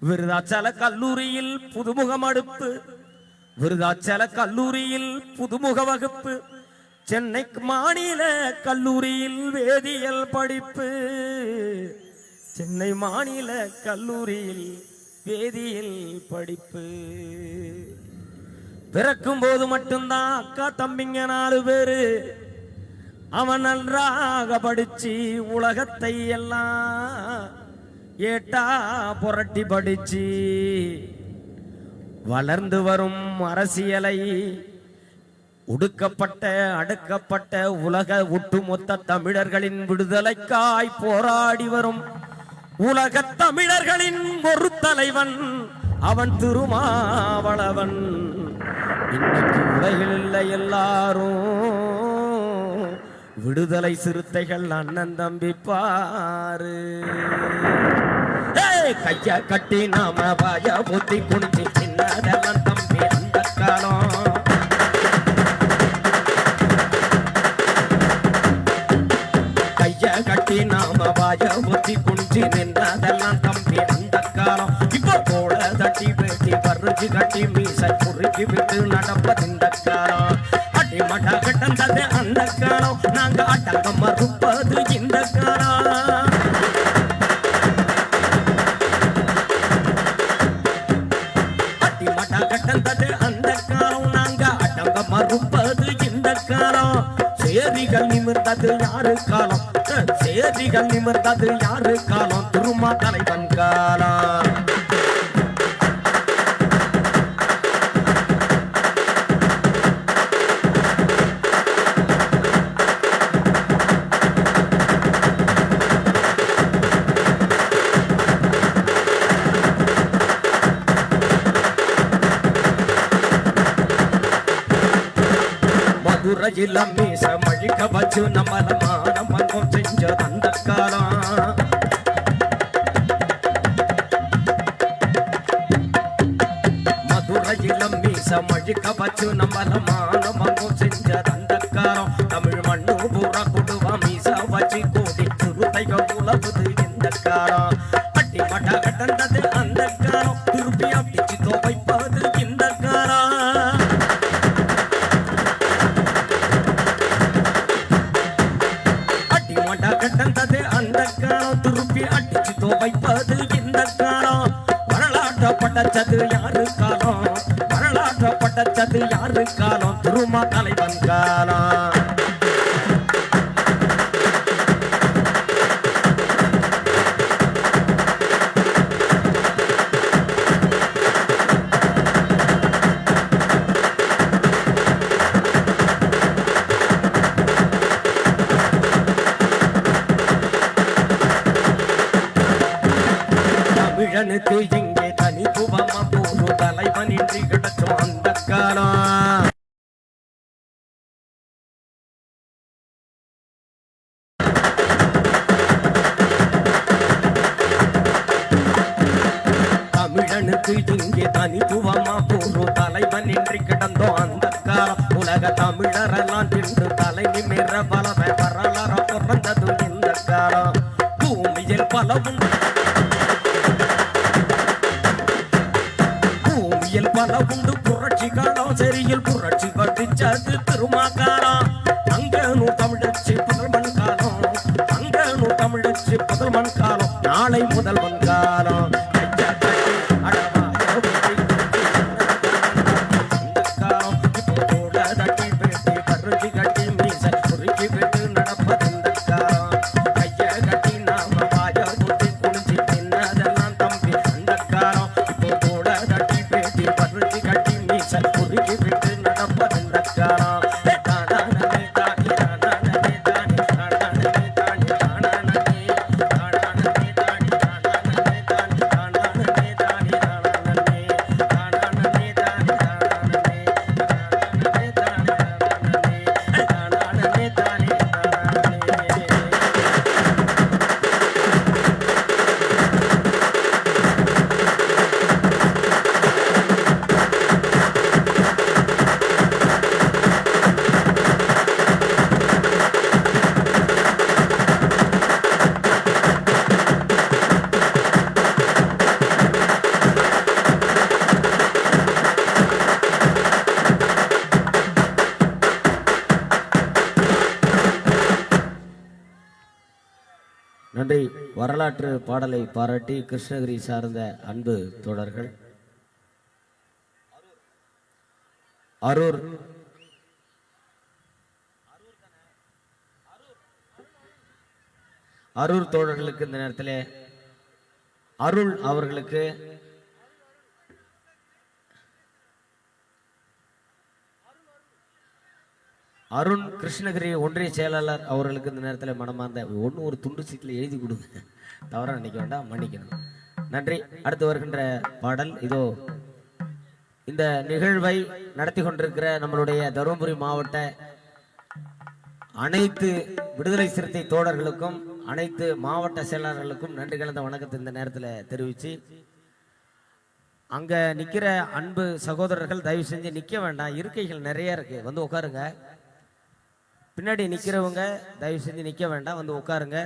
விருதாச்சல கல்லூரியில் புதுமுகம் அடுப்பு, விருதாச்சல கல்லூரியில் புதுமுக வகுப்பு, சென்னை மாநில கல்லூரியில் வேதியியல் படிப்பு, சென்னை மாநில கல்லூரியில் வேதியியல் படிப்பு. பிறக்கும் போது மட்டும்தான் அக்கா தம்பிங்க 4 பேரு. அவன் நன்றாக படிச்சு உலகத்தை எல்லாம் ஏட்டா புரட்டி படிச்சு வளர்ந்து வரும் அரசியலை ஒடுக்கப்பட்ட அடக்கப்பட்ட உலக ஒட்டுமொத்த தமிழர்களின் விடுதலைக்காய் போராடி வரும் உலக தமிழர்களின் ஒரு தலைவன் அவன் திருமாவளவன். இன்னைக்கு உலகில் இல்லை எல்லாரும் விடுதலை சிறுத்தைகள் அண்ணன் தம்பி பாரு. கைய கட்டி நாம பாய ஊத்தி குடிச்சு சின்னதெல்லாம் தம்பி அந்த காலம். கைய கட்டி நாம பாய ஊத்தி குடிச்சு நின்றதெல்லாம் தம்பி அந்த காலம். இப்ப போல தட்டி பேட்டி பருச்சு கட்டி மீசை குறுக்கி விட்டு நடப்பது இந்த காலம். அடிமட்டா கட்டந்தது அந்த காலம், நாங்க அடங்க மறுப்பது இந்த காலம். அடிமட்டா கட்டந்தது அந்த காலம், நாங்க அடங்க மறுப்பது இந்த காலம். சேரிகள் நிமிர்ந்தது யாரு காலம், சேரிகள் நிமிர்ந்தது யாரு காலம், திருமா தலைவன் காலம். மதுரையில் மீச மழிக்க வச்சு நம்மள மானம் செஞ்ச அந்த காலம். மதுரையில் மீச மழிக்க வச்சு நம்மள மானம் செஞ்ச அந்த காலம். தமிழ் மண்ணு பூரா கொடுவா மீச வச்சு கோடி சிறுத்தைகள் உலகுது இந்த காலம். அட்டி மட்டா கட்டந்தது அந்த காலம், திருப்பி அடிச்சு துவைப்பது இந்த காலம். கட்டந்தது அந்த காலம், திருப்பி அடிச்சு துவைப்பது இந்த காலம். வரலாற்றப்பட்டது யாரு காலம், வரலாற்றப்பட்டது யாரு காலம், திருமா தலைவன் காலம். தமிழனுக்கு இங்கே தனித்துவமா போரு தலைவன் இன்றி கிடக்கும் அந்த காலம். தமிழனுக்கு இங்கே தனித்துவமா போரு தலைவன் இன்றி கிடந்தோம் அந்த காலம். உலக தமிழரெல்லாம் தின்று தலை நிமிர பலவை வரலாற பிறந்தது இந்த காலம். பூமியில் பலவும் பல உண்டு புரட்சி காலம், சரியில் புரட்சி படிச்சது திருமாக்காலம். அங்கனு தமிழச்சி புதல்வன் காலம், அங்கனு தமிழச்சி புதல்வன் காலம், நாளை முதல்வன் காலம். வரலாற்று பாடலை பாராட்டி கிருஷ்ணகிரி சார்ந்த அன்பு தோழர்கள் அரூர் தோழர்களுக்கு இந்த நேரத்தில் அருள் அவர்களுக்கு அருண் கிருஷ்ணகிரி ஒன்றிய செயலாளர் அவர்களுக்கு இந்த நேரத்தில் மனமார்ந்த ஒன்று ஒரு துண்டு சீட்டில் எழுதி கொடுங்க, தவறாக நினைக்க வேண்டாம், மன்னிக்கணும். நன்றி. அடுத்து வருகின்ற பாடல் இதோ. இந்த நிகழ்வை நடத்தி கொண்டிருக்கிற நம்மளுடைய தருமபுரி மாவட்ட அனைத்து விடுதலை சிறுத்தை தோழர்களுக்கும் அனைத்து மாவட்ட செயலாளர்களுக்கும் நன்றி கலந்த வணக்கத்தை இந்த நேரத்தில் தெரிவித்து, அங்க நிக்கிற அன்பு சகோதரர்கள் தயவு செஞ்சு நிக்க வேண்டாம், இருக்கைகள் நிறைய இருக்கு, வந்து உட்காருங்க. பின்னாடி நிக்கிறவங்க தயவு செஞ்சு நிக்க வேண்டாம், வந்து உட்காருங்க.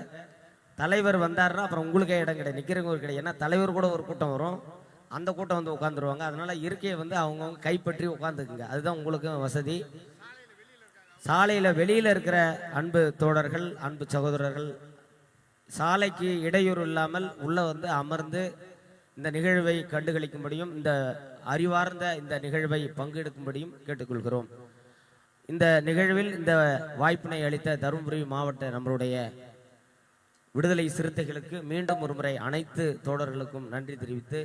தலைவர் வந்தாருன்னா அப்புறம் உங்களுக்கே இடம் கிடையாது, நிக்கிறவங்க ஒரு கிடையாது. ஏன்னா தலைவர் கூட ஒரு கூட்டம் வரும், அந்த கூட்டம் வந்து உட்காந்துருவாங்க. அதனால இருக்கையை வந்து அவங்கவுங்க கைப்பற்றி உட்காந்துக்குங்க, அதுதான் உங்களுக்கு வசதி. சாலையில வெளியில இருக்கிற அன்பு தோழர்கள் அன்பு சகோதரர்கள் சாலைக்கு இடையூறு இல்லாமல் உள்ள வந்து அமர்ந்து இந்த நிகழ்வை கண்டுகளிக்கும்படியும் இந்த அறிவார்ந்த இந்த நிகழ்வை பங்கெடுக்கும்படியும் கேட்டுக்கொள்கிறோம். இந்த நிகழ்வில் இந்த வாய்ப்பினை அளித்த தருமபுரி மாவட்ட நம்மளுடைய விடுதலை சிறுத்தைகளுக்கு மீண்டும் ஒரு முறை அனைத்து தோழர்களுக்கும் நன்றி தெரிவித்து,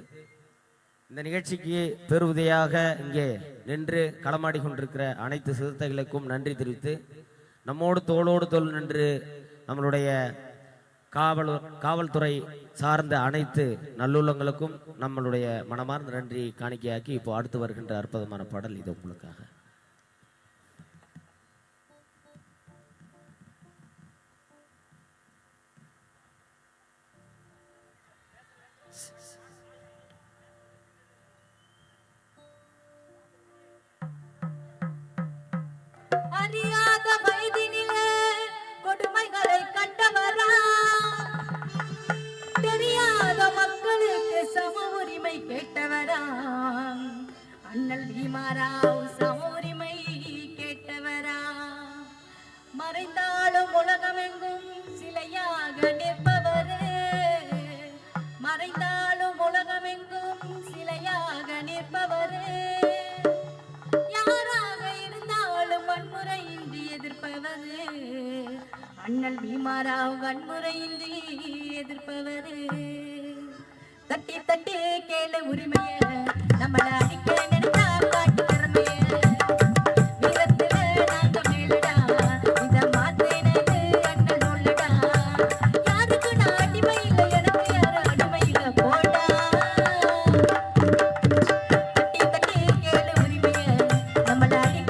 இந்த நிகழ்ச்சிக்கு பெருவுதையாக இங்கே நின்று களமாடி கொண்டிருக்கிற அனைத்து சிறுத்தைகளுக்கும் நன்றி தெரிவித்து, நம்மோடு தோளோடு தோள் நின்று நம்மளுடைய காவல்துறை சார்ந்த அனைத்து நல்லுள்ளங்களுக்கும் நம்மளுடைய மனமார்ந்த நன்றி காணிக்கையாக்கி இப்போ அடுத்து வருகின்ற அற்புதமான பாடல் இது உங்களுக்காக. அறியாத வயதினிலே கொடுமைகளை கண்டவரா, தெரியாத மக்களுக்கு சம உரிமை கேட்டவரா, அண்ணல் பீமாராவ் சம உரிமை கேட்டவரா. மறைந்தாலும் உலகமெங்கும் சிலையாக நிற்பவரே, மறைந்தாலும் உலகமெங்கும் சிலையாக நிற்பவரே, வன்முறையின்றி எதிர்ப்பவரே, அண்ணல் பீமாராவ் வன்முறையின்றி எதிர்ப்பவரே. தட்டி தட்டி கேளு உரிமைய, நம்மள அடிக்க நினைச்சா காட்டு திறமைய, வீரத்துல நாங்க மேலடா, இத மாத்தேனது அண்ணன் உள்ளடா, யாருக்கு நான் அடிமை இல்லை, எனக்கு யாரும் அடிமை இல்லை போடா. தட்டி தட்டி கேளு உரிமைய, நம்மள அடிக்க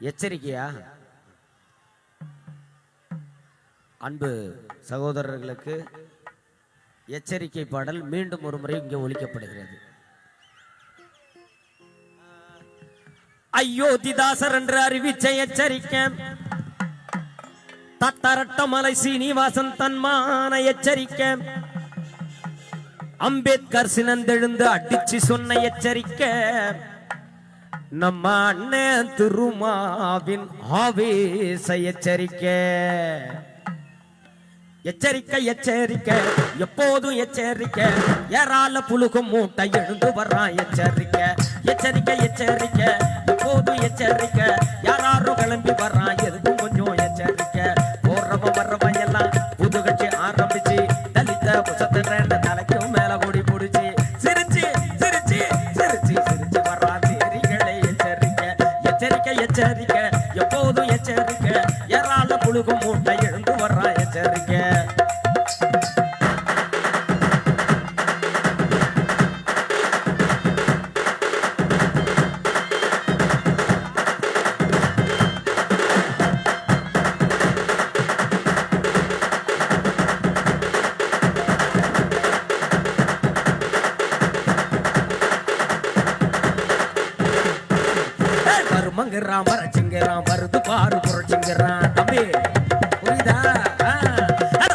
எச்சரிக்கையா? அன்பு சகோதரர்களுக்கு எச்சரிக்கை பாடல் மீண்டும் ஒரு முறை இங்கே ஒலிக்கப்படுகிறது. அயோத்திதாசர் என்று அறிவிச்ச எச்சரிக்கை, தத்தரட்டமலை சீனிவாசன் தன்மான எச்சரிக்கை, அம்பேத்கர் சினந்தெழுந்து அடிச்சு சொன்ன எச்சரிக்கை, நம்ம அண்ணன் திருமாவின் ஆவேச எச்சரிக்கை. எச்சரிக்கை எச்சரிக்கை எப்போதும் எச்சரிக்கை, ஏறால புழுகும் மூட்டை எழுந்து வர்றான் எச்சரிக்கை. எச்சரிக்கை எச்சரிக்கை எப்போதும் எச்சரிக்கை, யாராரும் கிளம்பி வர்றான் எதுக்கும் கொஞ்சம் எச்சரிக்கை. போறவன் வர்றவன் எல்லாம் புது கட்சி ஆரம்பிச்சு தலித்த புசத்திரண்ட தலைக்கும் மேல கூடி பிடிச்சி சிரிச்சு சிரிச்சு சிரிச்சு சிரிச்சு வர்றான் தேரிகளை. எச்சரிக்கை எச்சரிக்கை எச்சரிக்கை எப்போதும் எச்சரிக்கை, ஏறால புழுகும் மூட்டை எழுந்து வர்றான் எச்சரிக்கை. மருமங்கிறான் மரச்சிங்கிறான் வருது பாரு புரட்சிங்கிறான். தம்பி புரியுதா?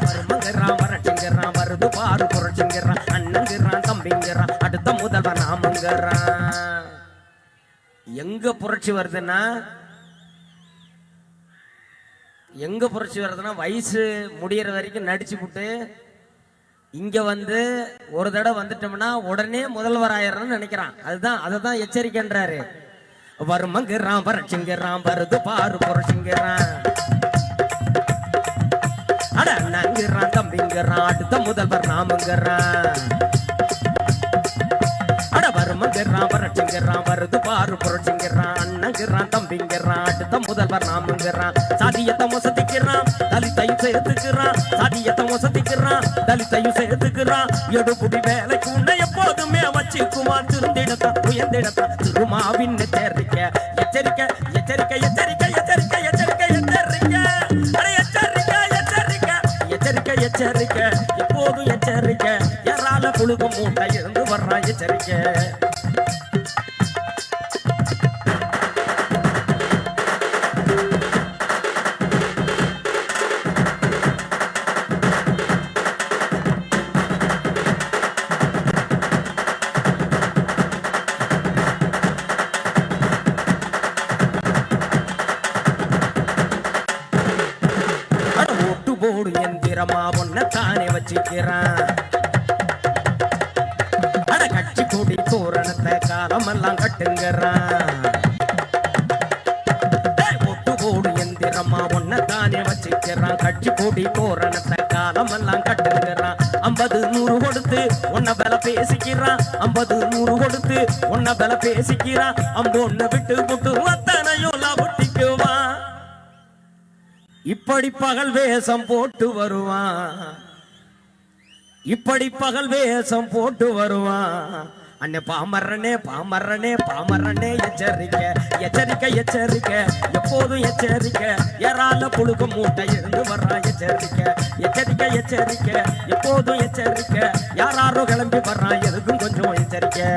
மருமங்கிறான் மரச்சிங்கிறான் வருது பாரு புரட்சிங்கிறான். அண்ணங்கிறான் தம்பிங்கிறான் அடுத்த முதல்வன் நாமங்கிறான். எங்க புரட்சி வருதுன்னா வயசு முடியற வரைக்கும் நடிச்சு விட்டு இங்க வந்து ஒரு தடவை வந்துட்டோம்னா உடனே முதல்வர் ஆயிரம்னு நினைக்கிறான். அதுதான் எச்சரிக்கைன்றாரு. வருமங்கிறான் வரட்சிங்கிறான் வருது பாரு புரட்சிங்கிறான். அட அண்ணங்கிறான் தம்பிங்கிறான் அடுத்த முதல்வர் நாமங்கிறான். அட வருமங்கிறான் வரட்சிங்கிறான் வருது பாரு புரட்சிங்கிறான். அண்ணங்கிறான் தம்பிங்கிறான் அடுத்த முதல்வர் நாமங்கிறான். சாதியத்தை மொசத்திக்கிறான் தலித்தையும் சேர்த்துக்கிறான். சாதியத்தை மொசத்திக்கிறான் தலித்தையும் சேர்த்துக்கிறான். எடுபுடி வேலைக்கு உன்னை எப்போதுமே வச்சுக்குமான். திருந்திடத்தான் உயர்ந்திடத்தான் திருமாவின் எச்சரிக்கை. எச்சரிக்கை எச்சரிக்கை எச்சரிக்கை எச்சரிக்கை எச்சரிக்கை எச்சரிக்கை எச்சரிக்கை எச்சரிக்கை எச்சரிக்கை எச்சரிக்கை எப்போதும் எச்சரிக்கை, யாரால புழுகும் மூட்டை இருந்து வர்றான் எச்சரிக்கை. போடு என்கிறமா ஒன்ன தானே வச்சுக்கிறான். அட கட்சி கூடி தோரணத்தை காலமெல்லாம் கட்டுங்கிறான். ஒட்டு போடு எந்திரமா ஒன்ன தானே வச்சுக்கிறான். கட்சி கூடி தோரணத்தை காலமெல்லாம் கட்டுங்கிறான். 50 100 கொடுத்து ஒன்ன பல பேசிக்கிறான். 50 100 கொடுத்து ஒன்ன பல பேசிக்கிறான். அம்பொன்ன விட்டு விட்டு அத்தனையும் ஒட்டிக்குவான். இப்படி பகல் வேஷம் போட்டு வருவான். இப்படி பகல் வேஷம் போட்டு வருவான். அண்ணே பாமரனே பாமரனே பாமரனே எச்சரிக்கை எச்சரிக்கை எச்சரிக்கை எப்போதும் எச்சரிக்கை, ஏறால புழுக்கும் மூட்டை இருந்து வர்றான் எச்சரிக்கை. எச்சரிக்கை எச்சரிக்கை எப்போதும் எச்சரிக்கை, யாராரோ கிளம்பி வர்றான் எதுக்கும் கொஞ்சம் எச்சரிக்கை.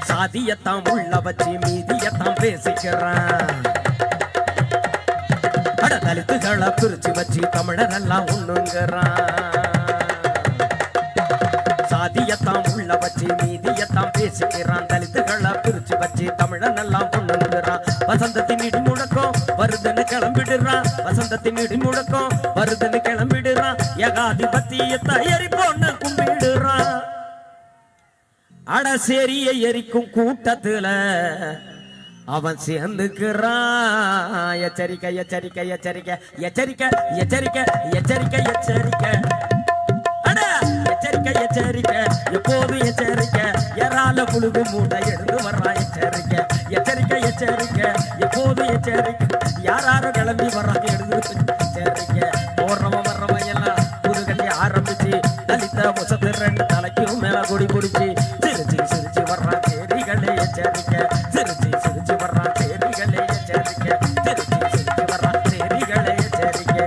சாதியத்தான் உள்ள வச்சு மீதியத்தான் பேசிக்கிறான். அட தலித்துகளை பிரிச்சு வச்சு தமிழரெல்லாம் ஒண்ணுங்கிறான். சாதியத்தான் உள்ள வச்சு மீதியத்தான் பேசிக்கிறான். தலித்துகளை பிரிச்சு வச்சு தமிழனெல்லாம் ஒண்ணுங்கிறான். வசந்தத்தின் இடி முழக்கம் வருதுன்னு கிளம்பிடுறான். வசந்தத்தின் இடி முழக்கம் வருதுன்னு கிளம்பிடுறான். ஏகாதிபத்தியத்தை எரிப்போன்னு கும்பிடுறான். அடசேரிய எரிக்கும் கூட்டத்துல அவன் சேர்ந்துக்கிறான். எச்சரிக்கை எச்சரிக்கை எச்சரிக்கை எச்சரிக்கை எச்சரிக்கை எச்சரிக்கை எச்சரிக்கை அட எச்சரிக்கை எச்சரிக்கை எப்போதும் எச்சரிக்கை ஏறால புழுகு மூட்டை எடுத்து வர்றான் எச்சரிக்கை எச்சரிக்கை எச்சரிக்கை எப்போதும் எச்சரிக்கை யாரும் கிளம்பி வர்றாங்க எடுத்து எச்சரிக்கை போடுறவன் வர்றவன் எல்லாம் புது கட்டி ஆரம்பிச்சு தலித்த முசத்து ரெண்டு தலைக்கும் மேல குடி குடிச்சு சிரிச்சு சிரிச்சு வர்றான் சேரிகளே எச்சரிக்கை சிரிச்சு சிரிச்சு வர்றான் சேரிகளே எச்சரிக்கை சிரிச்சு சிரிச்சு வர்றான் சேரிகளே எச்சரிக்கை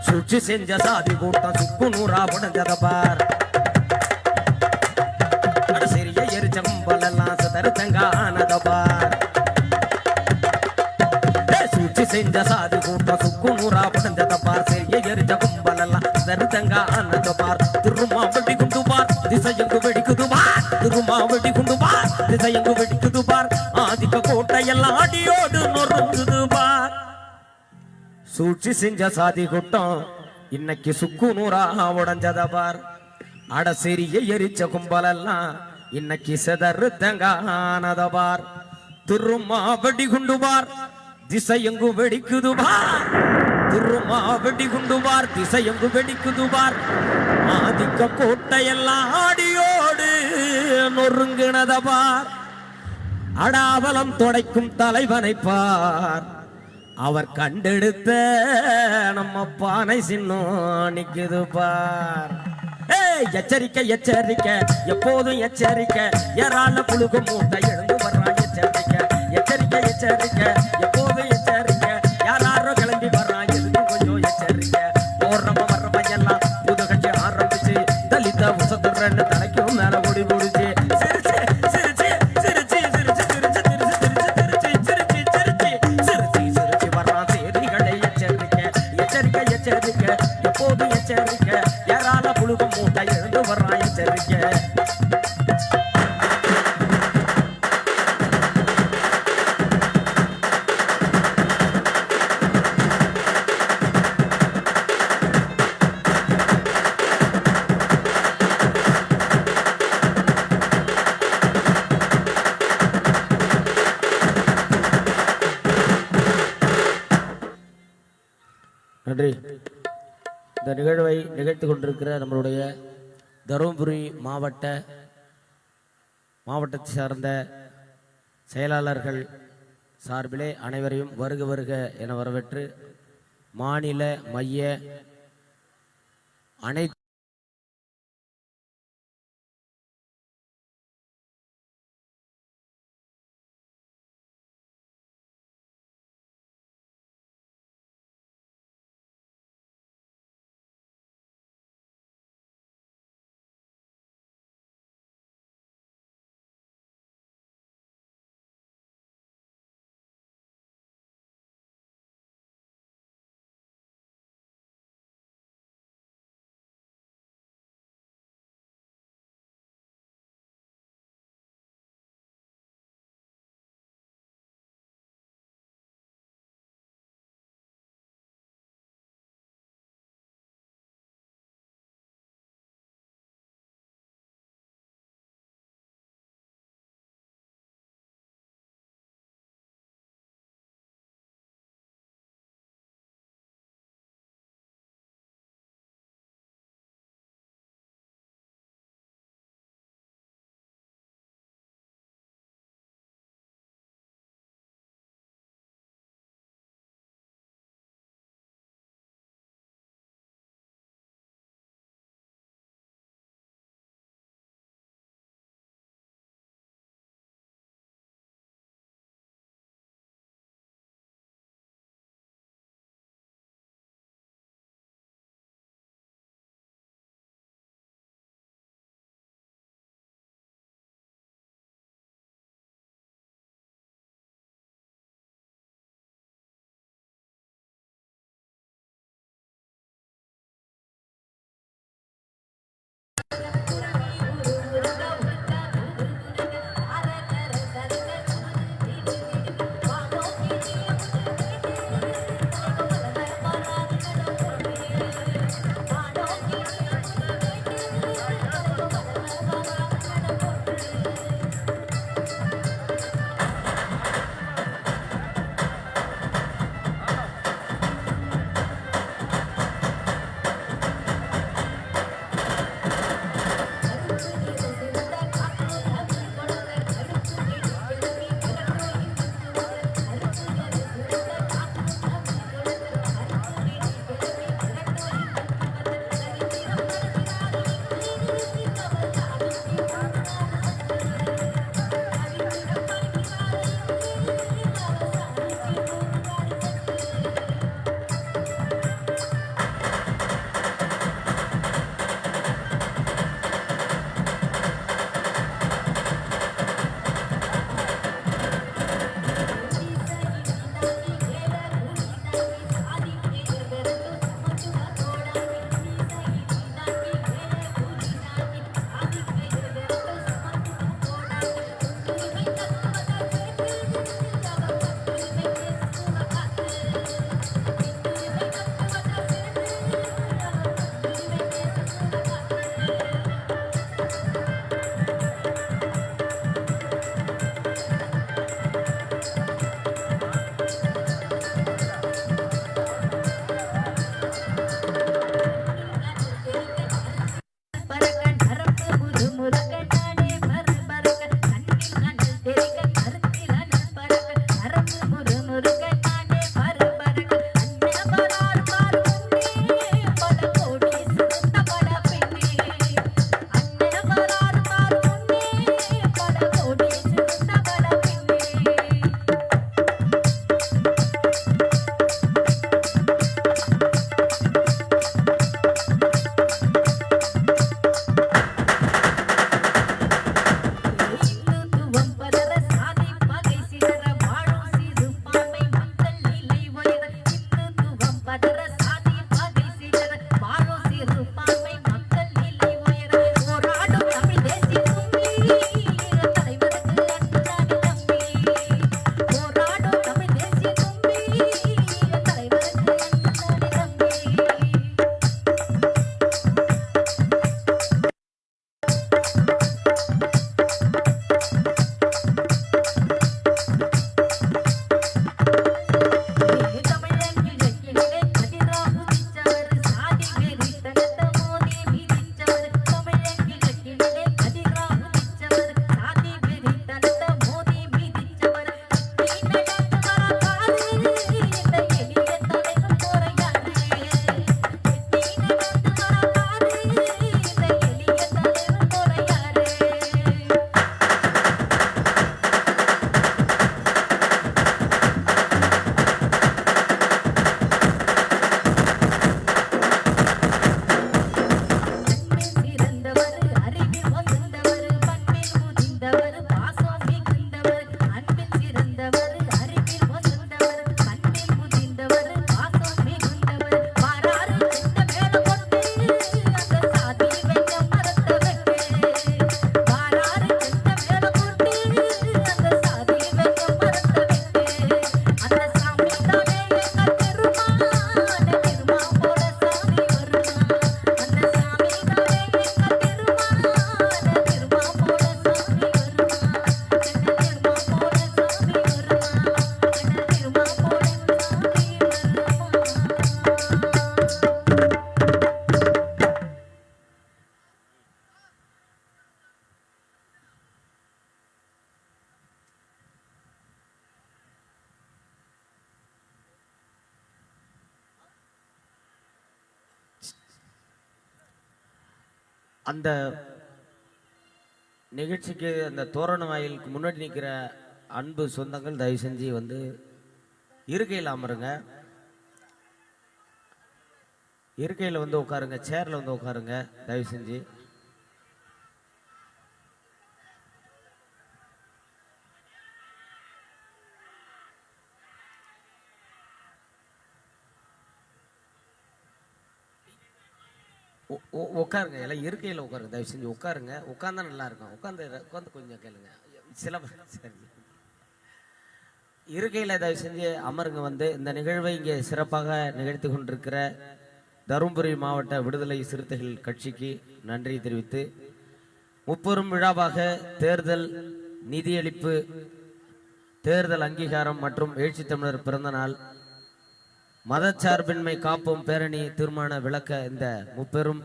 சுற்றி செஞ்ச சாதி கூட்டம் சுக்கு நூறா புடஞ்சத பார் சிறிய எரிச்சம்பலெல்லாம் சதருத்தங்கானத பார் சுற்றி செஞ்ச சாதி கூட்டம் சுக்கு நூறா புடஞ்சத பார் சிறிய எரிச்ச கும்பலெல்லாம் சதருத்தங்கானத பார் திருமா வெடி குண்டு பார் திசையங்கு வெடிக்குது பார் திருமா வெடி குண்டு பார் திசையங்கு வெடிக்குது பார் ஆதிக்க கோட்டையெல்லாம் அடியோடு நொறுங்குது பார் சூழ்ச்சி செஞ்ச சாதி கூட்டம் இன்னைக்கு சுக்கு நூறா உடஞ்சத பார் அட சிறிய எரிச்ச கும்பலெல்லாம் இன்னைக்கு செதறு தங்கானத பார் திருமா வெடி குண்டு பார் திசையெங்கு வெடிக்குது பார் திருமா வெடி குண்டு பார் திசையெங்கு வெடிக்குது பார் ஆதிக்க கோட்டையெல்லாம் ஆடியோடு நொறுங்கினத பார் அடாவலம் தொடைக்கும் தலைவனை பார் அவர் கண்டெடுத்த நம்ம பானை சின்னம் நிக்குது பார் எச்சரிக்கை எச்சரிக்கை எப்போதும் எச்சரிக்கை ஏறால புழுகு மூட்டை எழுந்து வர்றான் எச்சரிக்கை எச்சரிக்கை எச்சரிக்கை எப்போதும் எச்சரிக்கை யாரும் கிளம்பி வர்றான் எதுக்கு கொஞ்சம் எச்சரிக்கை போடுறவன் வர்றவன் எல்லாம் புது கட்சி ஆரம்பிச்சு தலித்த உசத்துறன்னு தலைக்கும் மேல ஓடி முடிச்சு சிரிச்சு சிரிச்சு சிரிச்சு சிரிச்சு சிரிச்சு சிரிச்சு சிரிச்சு சிரிச்சு சிரிச்சு சிரிச்சு வர்றான் சேரிகளை எச்சரிக்கை எச்சரிக்கை எச்சரிக்கை எப்போதும் எச்சரிக்கை யாரால புழுகும் மூட்டை எழுந்து வர்றான் எச்சரிக்கை நன்றி. இந்த நிகழ்வை நிகழ்த்தி கொண்டிருக்கிற நம்மளுடைய தருமபுரி மாவட்டத்தை சார்ந்த செயலாளர்கள் சார்பிலே அனைவரையும் வருக வருக என வரவேற்று மாநில மைய அனைத்து அந்த நிகழ்ச்சிக்கு அந்த தோரண வாயிலுக்கு முன்னாடி நிற்கிற அன்பு சொந்தங்கள் தயவு செஞ்சு வந்து இருக்கையில் அமருங்க. இருக்கையில் வந்து உட்காருங்க, சேர்ல வந்து உட்காருங்க தயவு செஞ்சு. உட்காருங்க, எல்லாம் இருக்கையில் உட்காருங்க தயவு செஞ்சு உட்காருங்க. உட்காந்தா நல்லா இருக்கும். உட்காந்து கொஞ்சம் கேளுங்க. சில சரி, இருக்கையில் தயவு செஞ்சு அமருங்க. வந்து இந்த நிகழ்வை இங்கே சிறப்பாக நிகழ்த்தி கொண்டிருக்கிற தருமபுரி மாவட்ட விடுதலை சிறுத்தைகள் கட்சிக்கு நன்றி தெரிவித்து, முப்பெரும் விழாவாக தேர்தல் நிதியளிப்பு, தேர்தல் அங்கீகாரம் மற்றும் எழுச்சி தமிழர் பிறந்த நாள், மதச்சார்பின்மை காப்போம் பேரணி தீர்மான விளக்க இந்த முப்பெரும்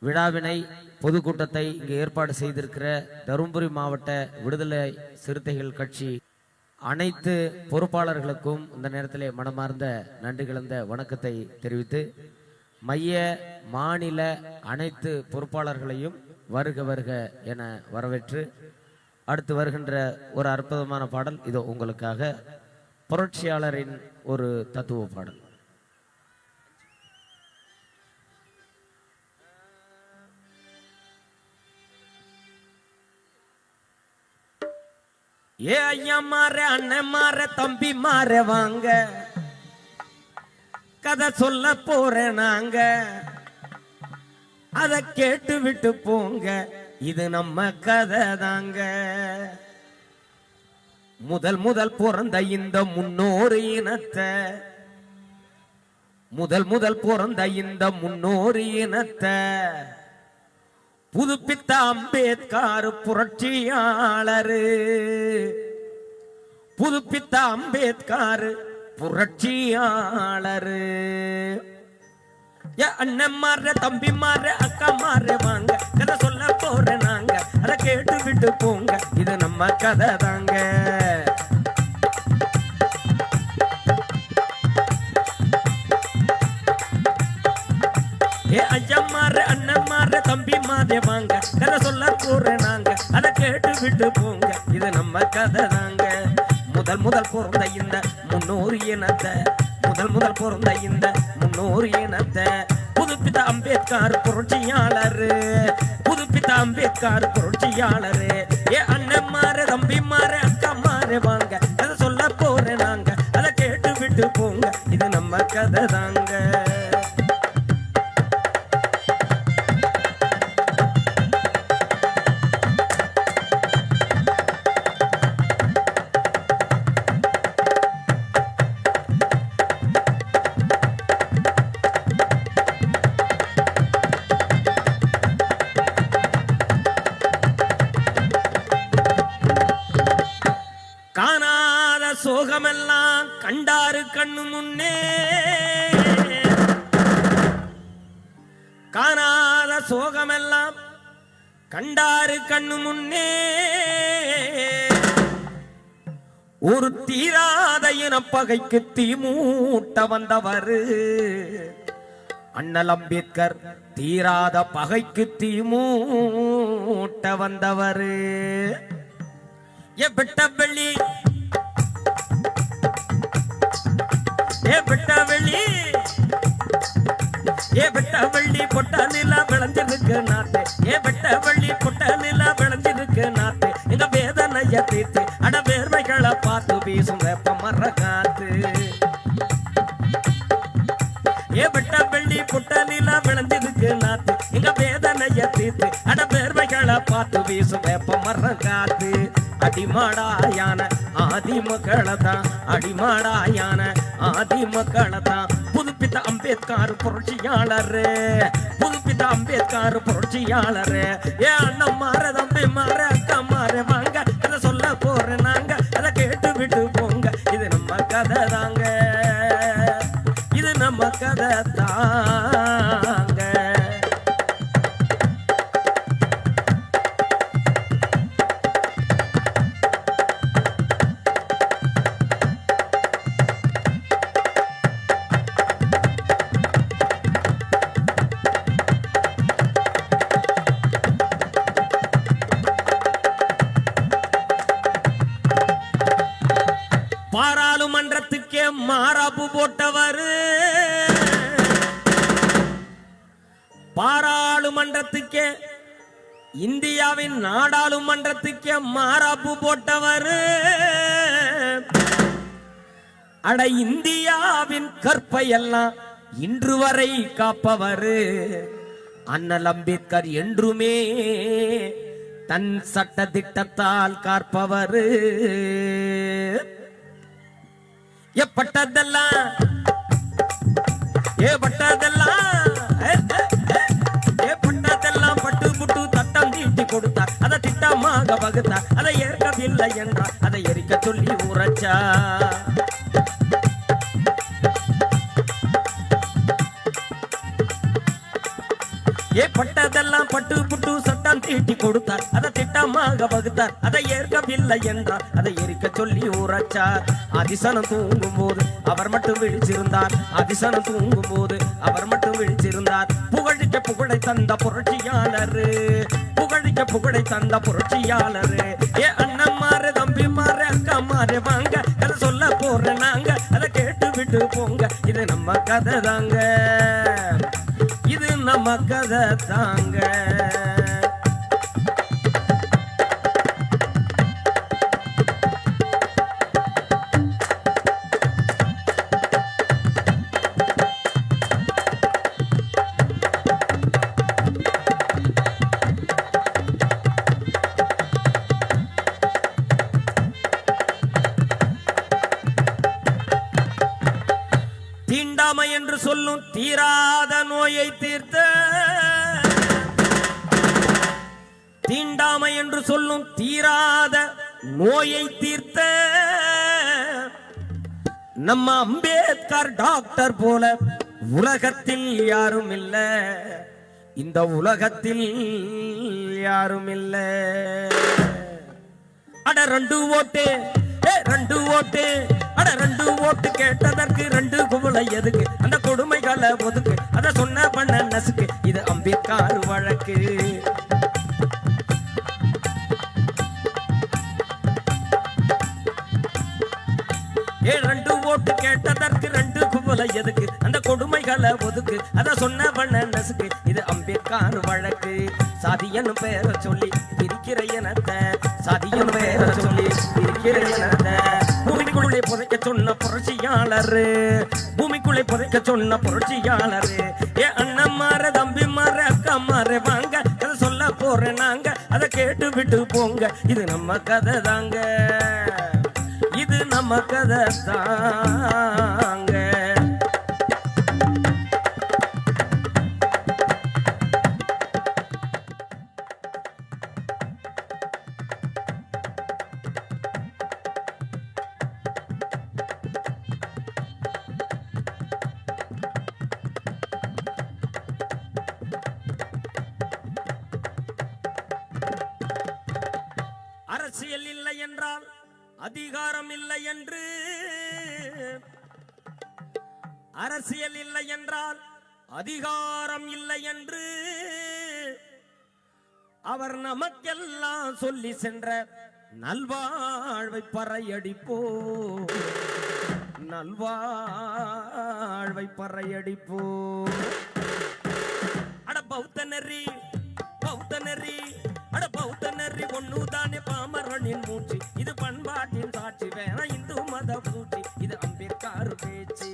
விழாவினை பொதுக்கூட்டத்தை இங்கு ஏற்பாடு செய்திருக்கிற தருமபுரி மாவட்ட விடுதலை சிறுத்தைகள் கட்சி அனைத்து பொறுப்பாளர்களுக்கும் இந்த நேரத்திலே மனமார்ந்த நன்றி கலந்த வணக்கத்தை தெரிவித்து, மைய மாநில அனைத்து பொறுப்பாளர்களையும் வருக வருக என வரவேற்று, அடுத்து வருகின்ற ஒரு அற்புதமான பாடல் இதோ உங்களுக்காக. புரட்சியாளரின் ஒரு தத்துவ பாடல். ஏ ஐயா மாற, அண்ணன் மாற, தம்பி மாற வாங்க, கதை சொல்ல போறேன் நாங்க, அத கேட்டு விட்டு போங்க, இது நம்ம கதை தாங்க. முதல் முதல் பிறந்த இந்த முன்னோரு இனத்தை, முதல் பிறந்த இந்த முன்னோரு இனத்தை புதுப்பித்த அம்பேத்கர் புரட்சியாளரு, புதுப்பித்த அம்பேத்கர் புரட்சியாளரு. அண்ணன் மாற, தம்பி மாற, அக்கா மாற வாங்க, கதை சொல்ல போறேன் நாங்க, அதை கேட்டு விட்டு போங்க, இது நம்ம கதை தாங்க. ஏ ஐயா மாற, அண்ணன் மாற, தம்பி மாற வாங்க, கதை சொல்ல போறேன் நாங்க, அதை கேட்டு விட்டு போங்க, இது நம்ம கதை தாங்க. முதல் பிறந்த இந்த முன்னோரு இனத்தை, முதல் பிறந்த இந்த முன்னோரு இனத்தை புதுப்பித்த அம்பேத்கர் புரட்சியாளரு, புதுப்பித்த அம்பேத்கர் புரட்சியாளரு. ஏ அண்ணன் மாற, தம்பி மாற, அக்கா மாற வாங்க, கதை சொல்ல போறேன் நாங்க, அதை கேட்டு விட்டு போங்க, இது நம்ம கதை தாங்க. காணாத சோகமெல்லாம் கண்டாரு கண்ணு முன்னே, காணாத சோகமெல்லாம் கண்டாரு கண்ணு முன்னே, ஒரு தீராத இனப்பகைக்கு தீமூட்ட வந்தவர் அண்ணல் அம்பேத்கர், தீராத பகைக்கு தீமூட்ட வந்தவர். ஏ வெள்ளி, ஏ வெள்ளி, ஏ வெள்ளி பொட்ட நிலா விளைஞ்சிருக்கு நாத்து, ஏ வெள்ளி பொட்ட நிலா விளைஞ்சிருக்கு நாத்து, எங்க வேதனைய தீர்த்து அட வேர்வைகளை பார்த்து வீசும் வெப்ப மர காத்து. ஏ வெள்ளி பொட்ட நிலா விளைஞ்சிருக்கு நாத்து, எங்க வேதனைய தீர்த்து அட வேர்வைகளை பார்த்து வீசும் வெப்ப மர காத்து. அடிமாடாயான ஆதி மக்களதான், அடிமாடாயான ஆதி மக்களதான் புதுப்பித்த அம்பேத்கர் புரட்சியாளரு, புதுப்பித்த அம்பேத்கர் புரட்சியாளரு. ஏ அண்ணன் மாற, தம்பி மாற, அக்கா மாற வாங்க, அதை சொல்ல போறேன் நாங்க, அதை கேட்டு விட்டு போங்க, இது நம்ம கதை தாங்க, இது நம்ம கதை தாங்க. பாராளுமன்றத்துக்கே மாறாப்பு போட்டவர், பாராளுமன்றத்துக்கே இந்தியாவின் நாடாளுமன்றத்துக்கே மாறாப்பு போட்டவர், அட இந்தியாவின் கற்பை எல்லாம் இன்று வரை காப்பவர் அண்ணல் அம்பேத்கர் என்றுமே தன் சட்ட திட்டத்தால் காப்பவர். எப்பட்டதெல்லாம் ஏப்பட்டதெல்லாம் பட்டு புட்டு தட்டம் தீட்டி கொடுத்தார், அதை திட்டமாக வகுத்தார், அதை ஏற்கவில்லை என்றார், அதை எரிக்க சொல்லி உரைச்சார். ஏற்பட்டதெல்லாம் பட்டு புட்டு சட்டம் தீட்டி கொடுத்தார், அதை திட்டமாக வகுத்தார், அதை ஏற்கவில்லை என்றார், அதை எரிக்க சொல்லி உரைச்சார். அதிசனம் தூங்கும் போது அவர் மட்டும் விழிச்சிருந்தார், அதிசனம் தூங்கும் போது அவர் மட்டும் விழிச்சிருந்தார். புகழிக்க புகழை தந்த புரட்சியாளர், புகழிக்க புகழை தந்த புரட்சியாளர். ஏ அண்ணன்மாரு தம்பிமாரு அக்காமாரு வாங்க, அதை சொல்ல போறேன் நாங்க, அதை கேட்டு விட்டு போங்க, இது நம்ம கதை தாங்க, இது நம்ம கதை தாங்க. தீண்டாமை என்று சொல்லும் தீராத நோயை தீர்த்த, தீண்டாமை என்று சொல்லும் தீராத நோயை தீர்த்த நம்ம அம்பேத்கர் டாக்டர் போல உலகத்தில் யாரும் இல்ல, இந்த உலகத்தில் யாரும் இல்ல. அட ரெண்டு ஓட்டு, ரெண்டு ஓட்டு, அட ரெண்டு ஓட்டு கேட்டதற்கு ரெண்டு குவளை எதுக்கு, அந்த கொடுமைகளை ஒதுக்கு, அத சொன்ன பண்ண நசுக்கு, இது அம்பேத்கர் வழக்கு. ரெண்டு ஓட்டு கேட்டதற்கு ரெண்டு குவளை எதுக்கு, அந்த கொடுமைகளை ஒதுக்கு, அத சொன்ன பண்ண நசுக்கு, இது அம்பேத்கர் வழக்கு. சாதியன்னு பேரை சொல்லி பிரிக்கிற இனத்தை, சாதியன்னு பேரை சொல்லி பிரிக்கிற இனத்தை, பூமிக்குள்ளே புதைக்க சொன்ன புரட்சியாளர், பூமிக்குள்ளே புதைக்க சொன்ன புரட்சியாளர். ஏ அண்ணன்மார தம்பிமார அக்காமார வாங்க, அதை சொல்ல போறேன் நாங்க, அதை கேட்டு விட்டு போங்க, இது நம்ம கதை தாங்க, இது நம்ம கதை தாங்க. அரசியல் இல்லை என்றால் அதிகாரம் இல்லை என்று, அரசியல் இல்லை என்றால் அதிகாரம் இல்லை என்று அவர் நமக்கெல்லாம் சொல்லி சென்ற நல்வாழ்வை பறையடிப்போ, நல்வாழ்வை பறையடிப்போ. அட பௌத்த நெறி, பௌத்த நெறி, அட பௌத்த நெறி ஒண்ணுதானே பாமரனின் மூச்சு, இது பண்பாட்டின் சாட்சி, வேணா இந்து மத பூச்சி, இது அம்பேத்கர் பேச்சு.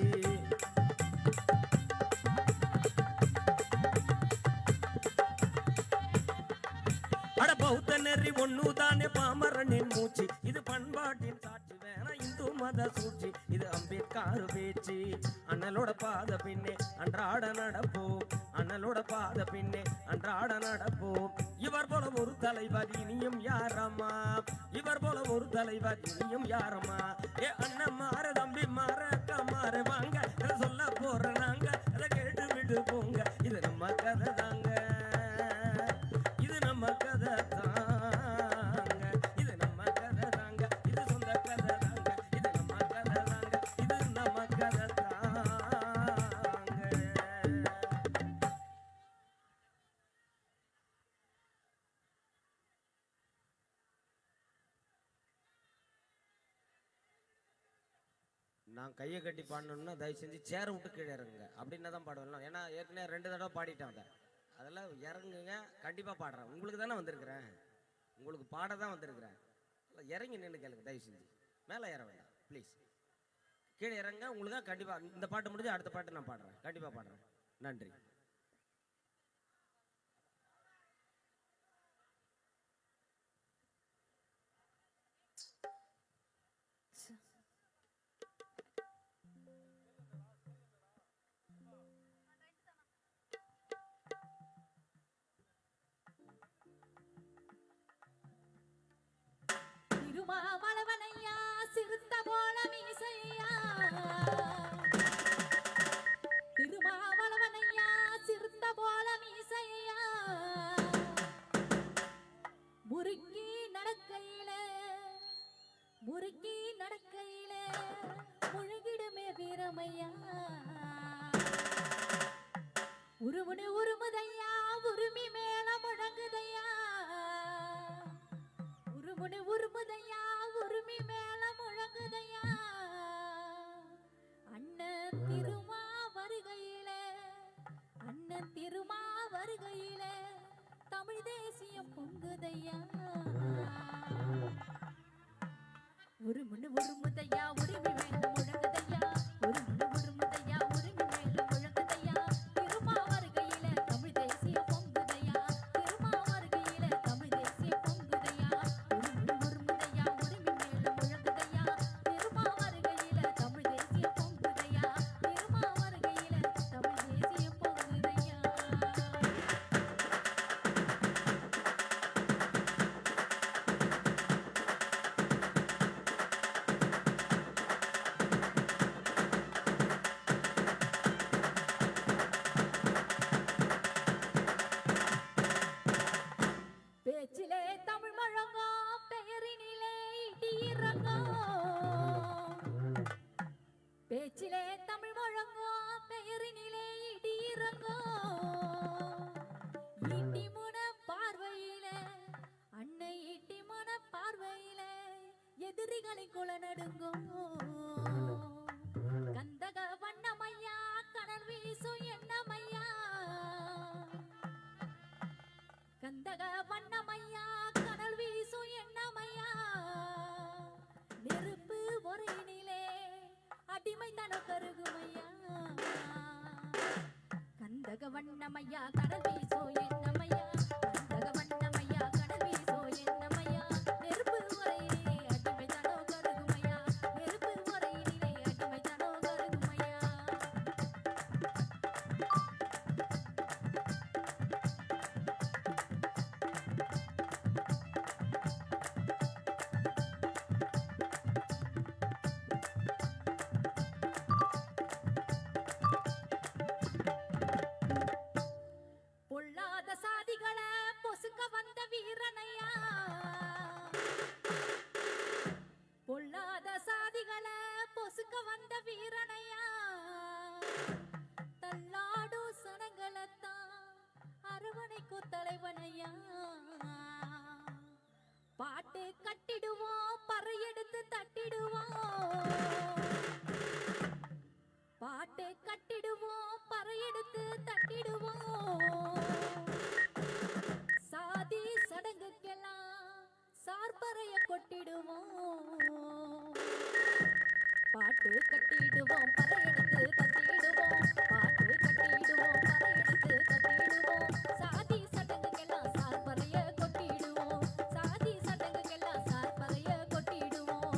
அட பௌத்த நெறி ஒண்ணுதானே பாமரனின் மூச்சு, இது பண்பாட்டின் சாட்சி, வேணா இந்து மத சூழ்ச்சி, இது அம்பேத்கர் பேச்சு. அண்ணலோட பாத பின்னே அன்றாட நடப்போம், அண்ணலோட பாத பின்னே அன்றாட நடப்போம். இவர் போல ஒரு தலைவர் இனியும் யாரம்மா, இவர் போல ஒரு தலைவர் இனியும் யாரம்மா. ஏ அண்ணன் மாற தம்பி மாற அக்கா மாற வாங்க, அதை சொல்ல போற நாங்க, அதை கேட்டு விட்டு போங்க, இது நம்ம கதை தாங்க, இது நம்ம கதை தாங்க, இது நம்ம கதை தாங்க, இது சொந்த கதை தாங்க, இது நம்ம கதை தாங்க, இது நம்ம கதை தாங்க. நான் கையை கட்டி பாடணும்னா தயவு செஞ்சு சேரை விட்டு கீழே இறங்குங்க அப்படின்னா தான் பாடுவேன். ஏன்னா ஏற்கனவே 2 தடவை பாடிட்டேன் அதை. அதெல்லாம் இறங்குங்க, கண்டிப்பாக பாடுறேன். உங்களுக்கு தானே வந்திருக்கிறேன், உங்களுக்கு பாட தான் வந்திருக்கிறேன். இறங்கி நின்று கேளுங்க தயவு செஞ்சு. மேலே ஏற வேண்டாம் ப்ளீஸ், கீழே இறங்க. உங்களுக்கு தான் கண்டிப்பாக இந்த பாட்டு முடிஞ்சு அடுத்த பாட்டு நான் பாடுறேன், கண்டிப்பாக பாடுறேன். நன்றி. திருமாவளவனையா சிறுத்த போல மீசையா, திருமாவளவனையா சிறுத்த போல மீசையா, முறுக்கி நடக்கையில முறுக்கி நடக்கையில முழுகிடுமே வீரமையா, உருமுனு உருமுதையா உருமி மேல முழங்குதையா, உருமுனு உருமுதையா உருமி மேல முழங்குதையா, அண்ணன் திருமா வருகையில அண்ணன் திருமா வருகையில தமிழ் தேசியம் பொங்குதையா, உருமுனு உருமுதையா உருமி மேல முழங்குதையா, உருமுனு உருமுதையா உருமி மேல முழங்குதையா, திருமா வருகையில தமிழ் தேசியம் பொங்குதையா, திருமா வருகையில தமிழ் தேசியம் பொங்குதையா, உருமுனு உருமுதையா உருமி மேல முழங்குதையா, திருமா வருகையில தமிழ் தேசியம் பொங்குதையா, திருமா வருகையில தமிழ் தேசியம் பொங்குதையா. பேச்சிலே தமிழ் முழங்கோ பெயரினிலே இடி இறங்கோ, பேச்சிலே தமிழ் முழங்கோ பெயரினிலே இடி இறங்கோ, ஈட்டி முன பார்வையில அன்னை ஈட்டி முன பார்வையில எதிரிகளை குல நடுங்கோ, கந்தக வண்ணமையா கடல் வீசும் எண்ணமையா, கந்தக வண்ணமையா கடல் வீசும் எண்ணமையா, நெருப்பு ஒரையினிலே அடிமை தன கருகுமையா, கந்தக வண்ணமையா கடல் வீசும் எண்ணமையா, கந்தக வண்ணமையா கடல் வீசும் எண்ணமையா, நெருப்பு ஒரையினிலே அடிமை தன கருகுமையா, நெருப்பு ஒரையினிலே அடிமை தன கருகுமையா. பொல்லாத சாதிகளை பொசுக்க வந்த வீரனையா, பொல்லாத சாதிகளை பொசுக்க வந்த வீரனையா, தள்ளாடும் சனங்களைத்தான் அரவணைக்கும் தலைவனையா, பாட்டு கட்டிடுவோம் பறையெடுத்து தட்டிடுவோம், பாட்டு கட்டிடுவோம் பறையெடுத்து தட்டிடுவோம், சாதி சடங்குக்கெல்லாம் சார்பறைய கொட்டிடுவோம், பாட்டு கட்டிடுவோம் பறையெடுத்து தட்டிடுவோம், பாட்டு கட்டிடுவோம் பறையெடுத்து தட்டிடுவோம், சாதி சடங்குக்கெல்லாம் சார்பறைய கொட்டிடுவோம், சாதி சடங்குக்கெல்லாம் சார்பறைய கொட்டிடுவோம்.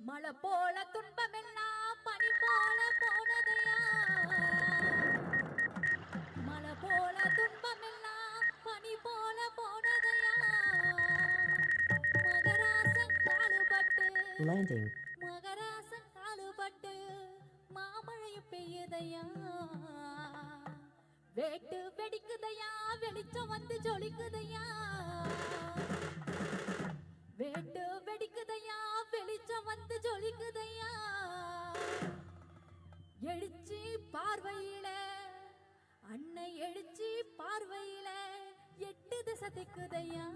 மழை போல துன்பமெல்லாம் பனி போல போனதையா, மழை போல துன்பமெல்லாம் பனி போல போனதையா, மகராசன் காலுபட்டு Landing. மகராசன் காலுபட்டு மாமழையும் பெய்யுதையா, வேட்டு வெடிக்குதையா வெளிச்சம் வந்து ஜொலிக்குதையா, வேட்டு வெடிக்குதையா வெளிச்சம் வந்து ஜொலிக்குதையா எழுச்சி பார்வையில அன்னை எழுச்சி பார்வையில எட்டு திசை திக்குதையா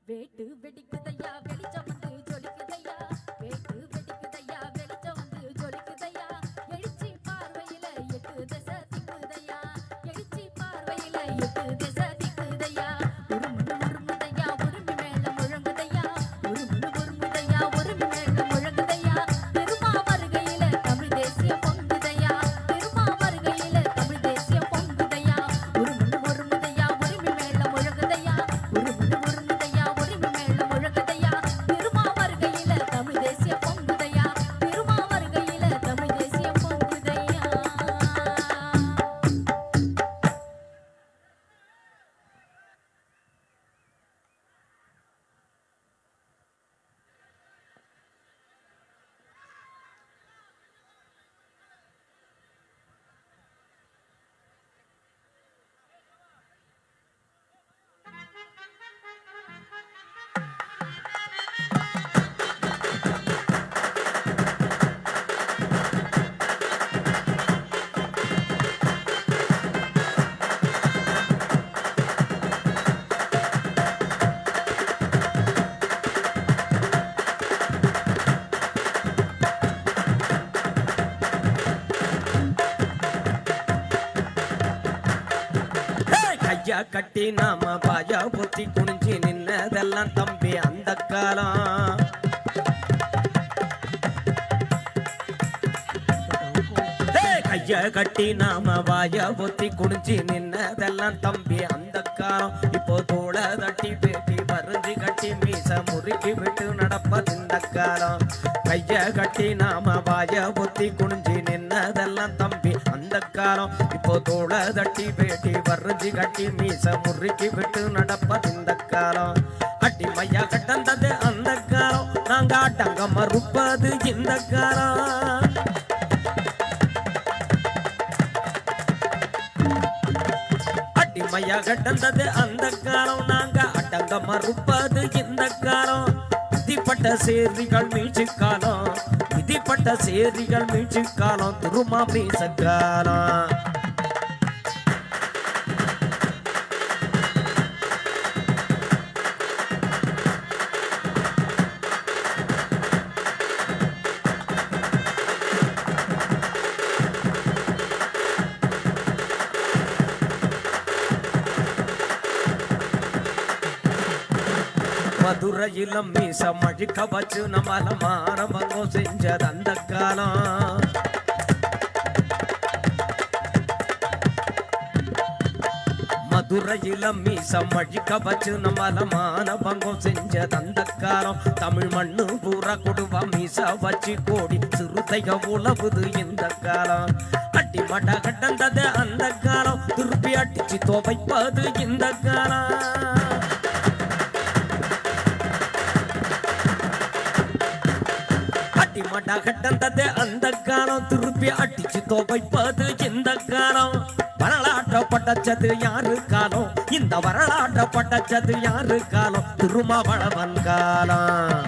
வேட்டு வெடிக்குதையா வெளிச்சம் வந்து ஜொலிக்குதையா வேட்டு வெடிக்குதையா வெளிச்சம் வந்து ஜொலிக்குதையா எழுச்சி பார்வையில எட்டு திசை திக்குதையா எழுச்சி பார்வையில எட்டு திசை திக்குதையா உருமுன்னு உருமுதையா உருமி மேல முழங்குதையா உருமுன்னு உருமுதையா உருமி மேல முழங்குதையா பெருமா வருகையில தமிழ் தேசியம் பொங்குதையா பெருமா வருகையில தமிழ் தேசியம் பொங்குதையா உருமுன்னு உருமுதையா உருமி மேல முழங்குதையா உருமுன்னு உருமுதையா உருமி மேல முழங்குதையா பெருமா வருகையில தமிழ் தேசியம் பொங்குதையா பெருமா வருகையில தமிழ் தேசியம் பொங்குதையா கையா கட்டி நாம பாஜா பொத்தி குனிஞ்சு நின்னதெல்லாம் தம்பி அந்த காலம் கைய கட்டி நாம வாய பொத்தி குனிஞ்சு நின்னதெல்லாம் தம்பி அந்த காலம் இப்போ தோள தட்டி பேட்டி வரைஞ்சி கட்டி மீச முறுக்கி விட்டு நடப்பது இந்த காலம் கைய கட்டி நாம வாய பொத்தி குனிஞ்சு நின்னதெல்லாம் தம்பி அந்த காலம் இப்போ தோள தட்டி பேட்டி வரைஞ்சி கட்டி மீச முறுக்கி விட்டு நடப்பது இந்த காலம் அடிமையா கட்டந்தது அந்த காலம் நாங்க ஆட்டங்க மறுப்பது இந்த காலம் அடிமையா கட்டந்தது அந்த காலம் நாங்க அட்டங்க மறுப்பது இந்த காலம் விதிப்பட்ட சேரிகள் மீழ்ச்சி காலம் விதிப்பட்ட சேரிகள் மீழ்ச்சி காலம் துருமா மீச காலம் மதுரையில மீச மழிக்க வச்சு நம்மள மாறவங்க செஞ்சது அந்த காலம் மதுரையில மீச மழிக்க வச்சு நம்மள மானவங்க செஞ்சது அந்த காலம் தமிழ் மண்ணு பூரா கொடுவா மீச வச்சு கோடி சிறுத்தைக உழவுது இந்த காலம் அட்டி மட கட்டந்தது அந்த காலம் திருப்பி அடிச்சு துவைப்பது இந்த காலம் மட கட்டந்தது அந்த காலம் திருப்பி அடிச்சு துவைப்பது இந்த காலம் வரலாற்ற பட்டச்சது யாரு காலம் இந்த வரலாற்ற பட்டச்சது யாரு காலம் திருமாவளவன் காலம்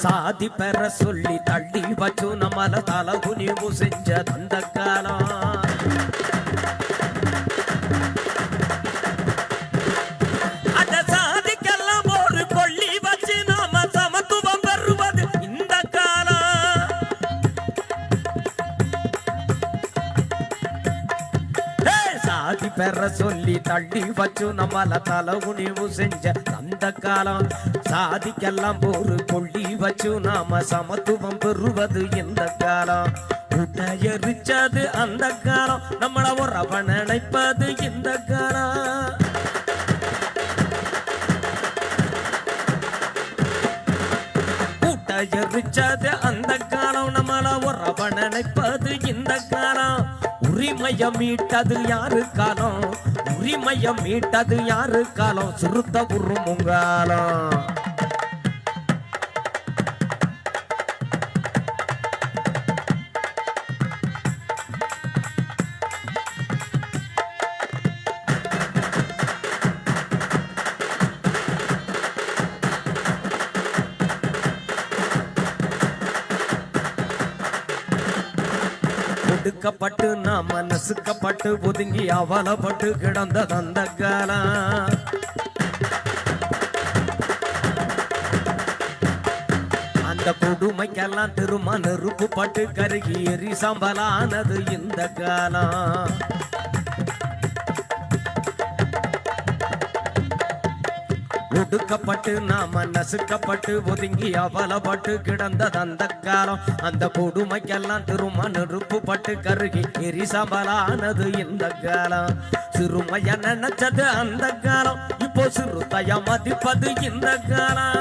சாதி பெற சொல்லி தள்ளி வச்சு நம்மள தலை குனிவு செஞ்ச அந்த காலம் அந்த சாதிக்கெல்லாம் ஒரு கொள்ளி வச்சு நாம சமத்துவம் பெறுவது இந்த காலம் சாதி பெற சொல்லி தள்ளி வச்சு நம்மள தலை குனிவு செஞ்ச அந்த காலம் சாதிக்கெல்லாம் ஒரு கொள்ளி வச்சு நாம சமத்துவம் பெறுவது இந்த காலம் உடையரிச்சது அந்த காலம் நம்மள உறவ நினைப்பது இந்த காலம் உடையரிச்சது அந்த காலம் நம்மள உறவ நினைப்பது இந்த காலம் உரிமையம் மீட்டது யாரு காலம், உரிமையம் மீட்டது யாரு காலம், சிறுத்த உருமுங்காலம். ஒடுக்கப்பட்டு நாம நசுக்கப்பட்டு ஒதுங்கி அவலப்பட்டு கிடந்த அந்த காலம். அந்த கொடுமைக்கெல்லாம் திரும்ப நெருப்பு பட்டு கருகி எரி சம்பலானது இந்த காலம். ஒடுக்கப்பட்டு நாம நசுக்கப்பட்டு ஒதுங்கி அவலப்பட்டு கிடந்தது அந்த காலம். அந்த கொடுமைக்கெல்லாம் திரும்ப நெருப்பு பட்டு கருகி எரிசபலானது இந்த காலம். சிறுமைய நினைச்சது அந்த காலம், இப்போ சிறுத்தைய மதிப்பது இந்த காலம்.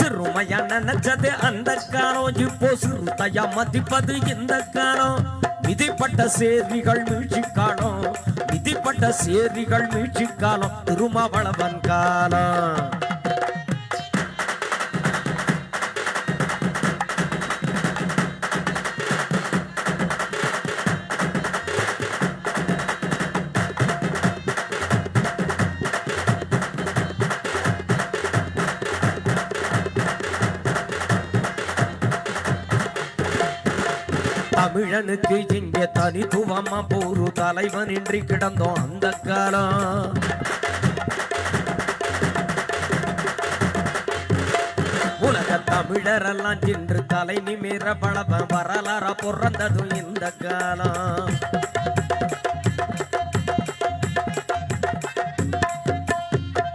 சிறுமைய நினைச்சது அந்த காலம், இப்போ சிறுத்தைய மதிப்பது இந்த காலம். விதிப்பட்ட சேரிகள் மீழ்ச்சி காலம், விதிப்பட்ட சேரிகள் மீழ்ச்சி காலம், திருமாவளவன் காலம். தமிழனுக்கு இங்கே தனித்துவமா போரு தலைவன் இன்றி கிடந்தோம் அந்த காலம். உலக தமிழரெல்லாம் சென்று தலை நிமிர பழப வரலாற பிறந்ததும் இந்த காலம்.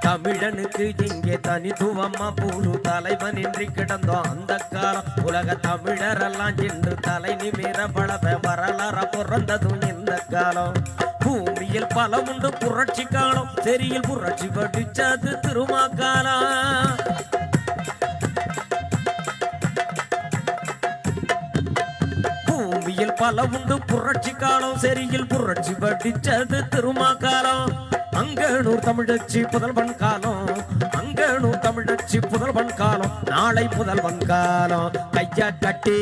தமிழனுக்கு இங்கே தனித்துவமா போரு தலைவன் இன்றி கிடந்தோம் அந்த காலம். உலக தமிழரெல்லாம் சென்று தலை நிமிர பழப வரலாற பிறந்ததும் இந்த காலம். பூமியில் பல உண்டு புரட்சி காலம், செரியில் புரட்சி படிச்சது திருமாக்காலம். பூமியில் பல உண்டு புரட்சி காலம், செரியில் புரட்சி படிச்சது திருமாக்காலம். அங்கனூர் தமிழச்சி புதல்வன் காலம், அங்கனூர் தமிழச்சி புதல்வன் காலம், நாளை புதல்வன் காலம். கைய கட்டி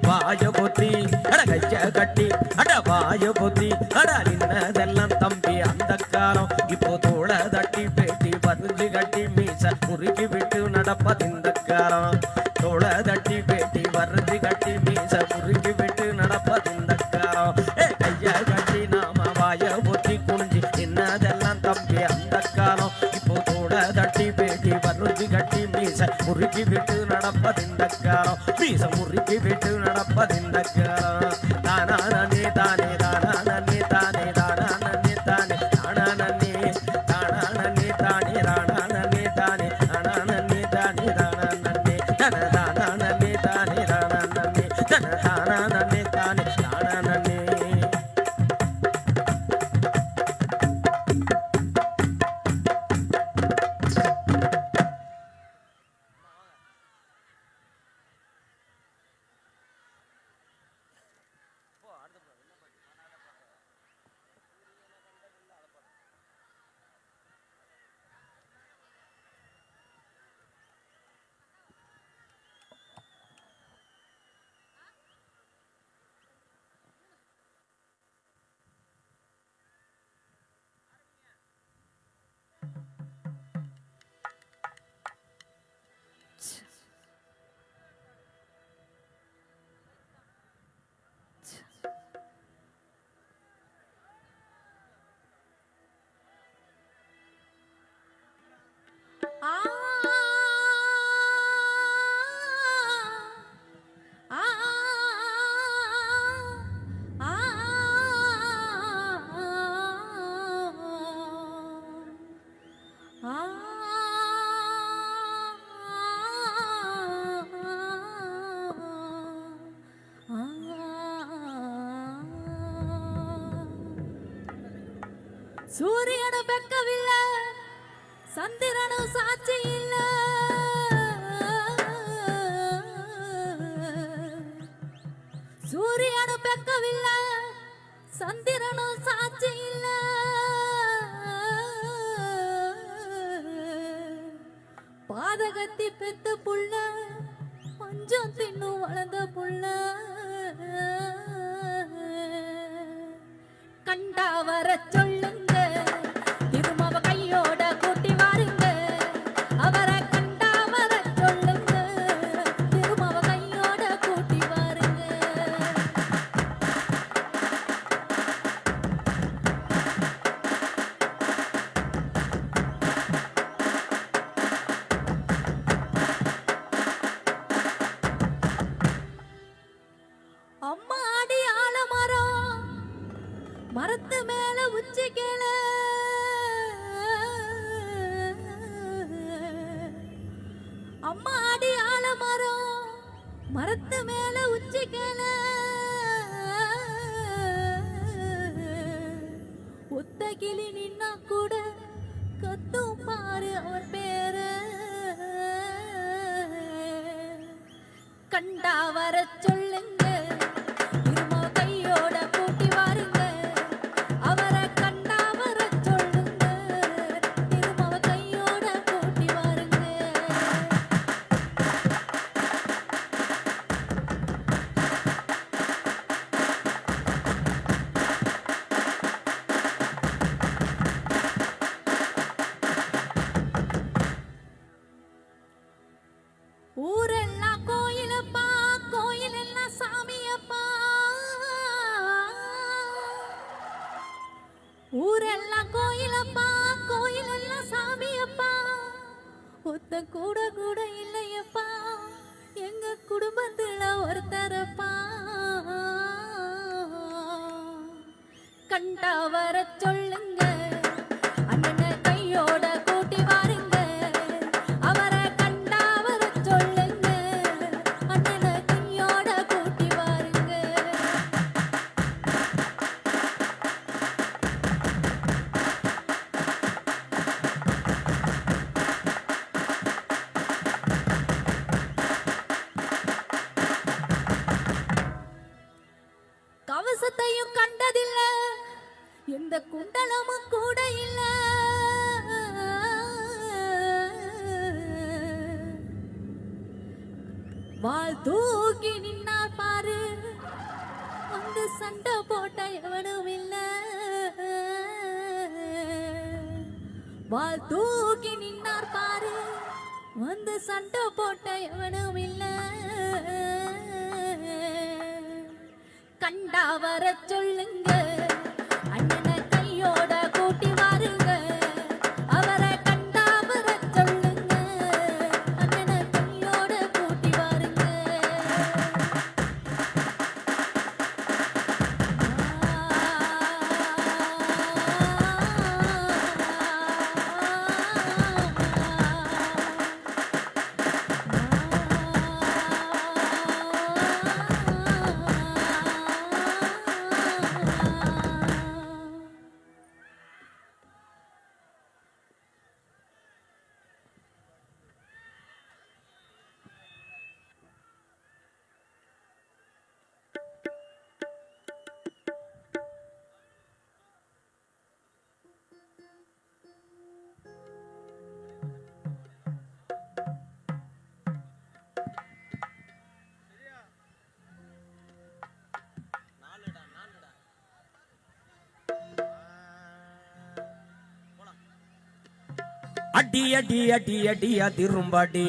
வாய பொத்தி, அட கைய கட்டி அட வாய பொத்தி, அட நின்னதெல்லாம் தம்பி அந்த காலம். இப்போ தோள தட்டி பேட்டி பறிஞ்சு கட்டி மீச முறுக்கி விட்டு நடப்பது இந்த காலம். தோள தட்டி பேட்டி பறிஞ்சு கட்டி மீச முறுக்கி விட்டு நடப்பது இந்த காலம். கைய கட்டி நாம வாய பொத்தி குனிஞ்சி நின்னதெல்லாம் தம்பி அந்த காலம். இப்போ தோட தட்டி பேட்டி பறிஞ்சு கட்டி மீச முறுக்கி விட்டு நடப்பது இந்த காலம். மீச முறுக்கி விட்டு நடப்பது இந்த காலம். தானா நன்னே தானே தானா நன்னே தானே தானா நன்னே தானே தானா நன்னே தானா நன்னே தானே தானா நன்னே தானே தானா நன்னே தானே தானா நன்னே தன தானா நன்னே தானே தானா நன்னே தன தானா நன்னே தானே தானா நன்னே. சூரியனு பெக்கவில்ல, சந்திரனு சாட்சி இல்ல. சூரியனும் பெக்கவில்ல சந்திரனும் சாட்சி இல்ல பாதகத்தி பெத்த புள்ள கொஞ்சம் தின்னும் வளர்ந்த புள்ள கண்டா வர சொல்லுங்க திருமவ கையோட கூட்டி வாருங்க அவரை கண்டா வர சொல்லுங்க திருமவ கையோட கூட்டி வாருங்க அம்மா அடி ஆலமரம் மரத்து மேல உச்சி கேள அம்மா அடி ஆலமரம் மரத்து மேல உச்சி கேள ஒத்த கிளி நின்னா கூட கத்தும் பாரு அவர் பேர கண்டா வர சொல்லுங்க திரும்ப கையோட கூட்டி வாருங்க அவரை கண்டா வர சொல்லுங்க திரும்ப கையோட கூட்டி வாருங்க ஊரெல்லாம் கோயிலப்பா கோயில் எல்லாம் சாமியப்பா ஊரெல்லாம் கோயிலப்பா கோயில் எல்லாம் சாமியப்பா ஒத்த கூட கூட இல்லையப்பா எங்க குடும்பத்துல ஒருத்தரப்பா கண்டா வர சொல்லுங்க அண்ணனை கையோட கூட்டி வாருங்க அவரை கண்டா வர சொல்லுங்க அண்ணனை கையோட கூட்டி வாருங்க கவசத்தையும் கண்டதில்ல எந்த குண்டலமும் கூட இல்ல வாள் தூக்கி நின்னார் பாரு வந்து சண்டை போட்ட எவனும் இல்ல வாள் தூக்கி நின்னார் பாரு வந்து சண்டை போட்ட எவனும் இல்ல கண்டா வர சொல்லுங்க அண்ணனை கையோட கூட்டி வாருங்க அவரை கண்டா வர சொல்லுங்க அண்ணனை கையோட கூட்டி வாருங்க அடி அடி அடி அடி அதிரும்படி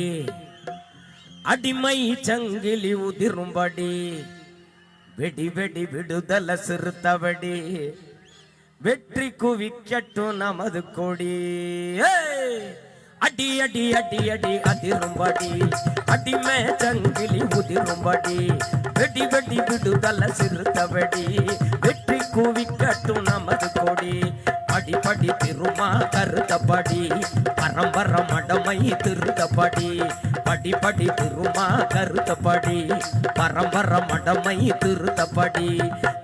அடிமை சங்கிலி உதிரும்படி வெடி வெடி விடுதல சிறுத்தவடி வெற்றி குவிக்கட்டும் நமது கொடி அடி அடி அடி அடி அதிரும்படி அடிமை சங்கிலி உதிரும்படி வெடி வெடி விடுதல சிறுத்தவடி வெற்றி குவிக்கட்டும் நமது கொடி படி படி திருமா கருத்தபடி பரம்பர மடமை திருத்தபடி படி படி திருமா கருத்தபடி பரம்பர மடமை திருத்தபடி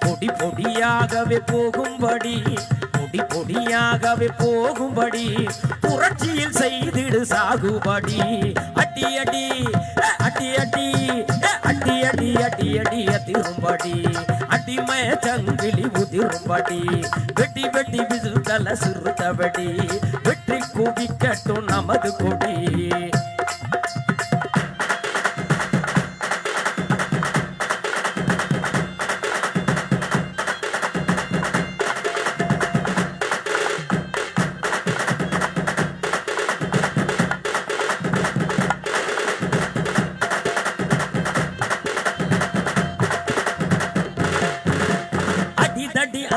பொடி பொடியாகவே போகும்படி பொடி பொடியாகவே போகும்படி புரட்சியில் செய்திடு சாகுபடி அடி அடி அடி அடி அடி அடி அடி அடி அடிய திரும்படி அடிமை சங்கிலி உதிரும்படி வெட்டி வெட்டி விசுதல சிறுத்தபடி வெற்றி குவிக்கட்டும் நமது கொடி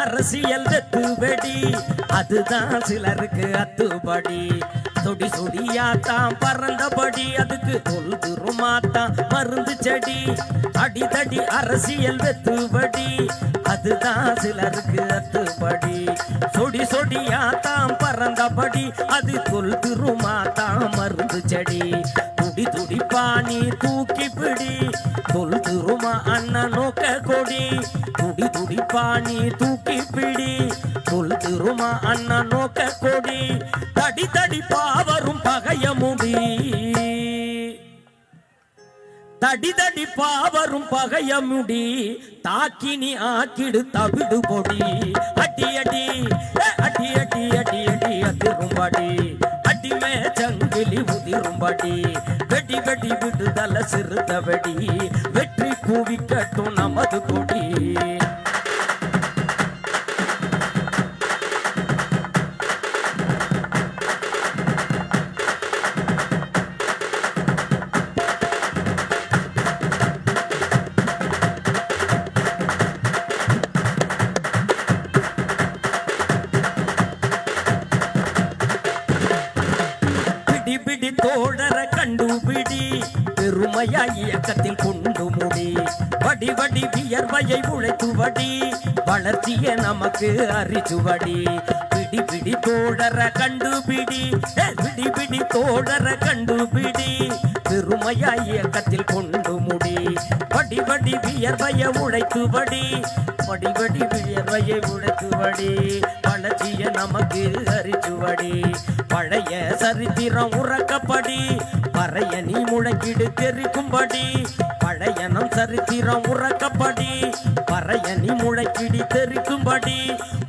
அரசியல் வெட்டுவெடி அதுதான் சிலருக்கு அத்துபடி சொடி சொடியாத்தான் பறந்தபடி அதுக்கு தொல்துருமாத்தான் மருந்து செடி அடிதடி அரசியல் வெட்டுவடி அதுதான் சிலருக்கு அத்துபடி சொடி சொடியாத்தான் பறந்தபடி அது தொல்துருமாத்தான் மருந்து செடி துடி துடி பாணி தூக்கி பிடி தொல்துருமா அண்ணன் நோக்க கொடி துடி துடி பாணி தூக்கி பிடி தொல்துருமா அண்ணன் நோக்க கொடி தடி தடி பாவரும் பகைய முடி தடி தடி பாவரும் பகைய முடி தாக்கினி ஆக்கிடு தவிடு பொடி அடி அடி அடி அடி அடி அடி அதிரும்படி அடிமே சங்கிலி உதிரும்படி வெடி வெடி விடுதல சிறுத்தபடி வெற்றி கூவிக்கட்டும் நமது கொடி தோழர கண்டுபிடி பெருமையா இயக்கத்தில் கொண்டு முடி வடி வடி வியர்வையை உழைத்துவடி வளர்ச்சிய நமக்கு அறிச்சுவடி பிடி பிடி தோழர கண்டுபிடி பிடி பிடி தோழர கண்டுபிடி பெருமையா இயக்கத்தில் கொண்டு முடி வடி வடி வியர்வையை உழைத்துவடி வடி வடி வியர்வையை உழைத்துவடி வளர்ச்சிய நமக்கு அறிச்சுவடி பழைய சரித்திரம் உறக்கப்படி பறைய நீ முழக்கிடு தெரிக்கும்படி பழையனம் சரித்திரம் உறக்கப்படி பறைய நீ முழக்கிடி தெரிக்கும்படி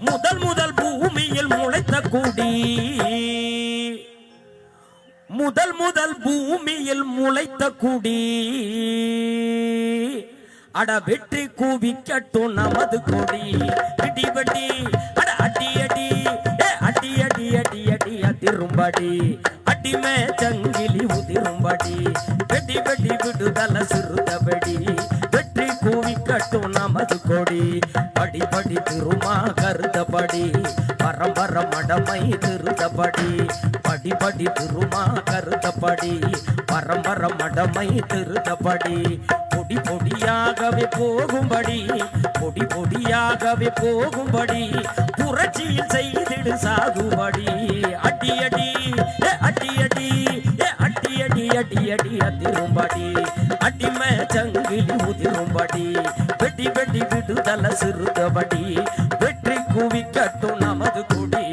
முதல் முதல் பூமியில் முளைத்த கூடி முதல் முதல் பூமியில் முளைத்த குடி அட வெற்றி கூவிக்கட்டும் நமது கொடி பிடி படி அட அடி அடி அடி அடி அடி அடி அதிரும்படி அடிமே சங்கிலி உதிரும்படி வெடி வெடி விடுதல சிறுதபடி வெற்றி கூவிக்கட்டும் நமது கொடி படி படி திருமா கருதபடி பரம்பர மடமை திருதபடி படி படி திருமா கருதபடி பரம்பர மடமை திருதபடி பொடி பொடியாகவே போகும்படி பொடி பொடியாகவே போகும்படி புரட்சியில் செய்திடு சாகுபடி அடி அடி அடி அடி அடி அடி அடி அடி அதிரும்படி அடிமை சங்கிலி உதிரும்படி வெடி வெடி விடுதல சிறுதபடி வெற்றி குவிக்கட்டும் நமது கொடி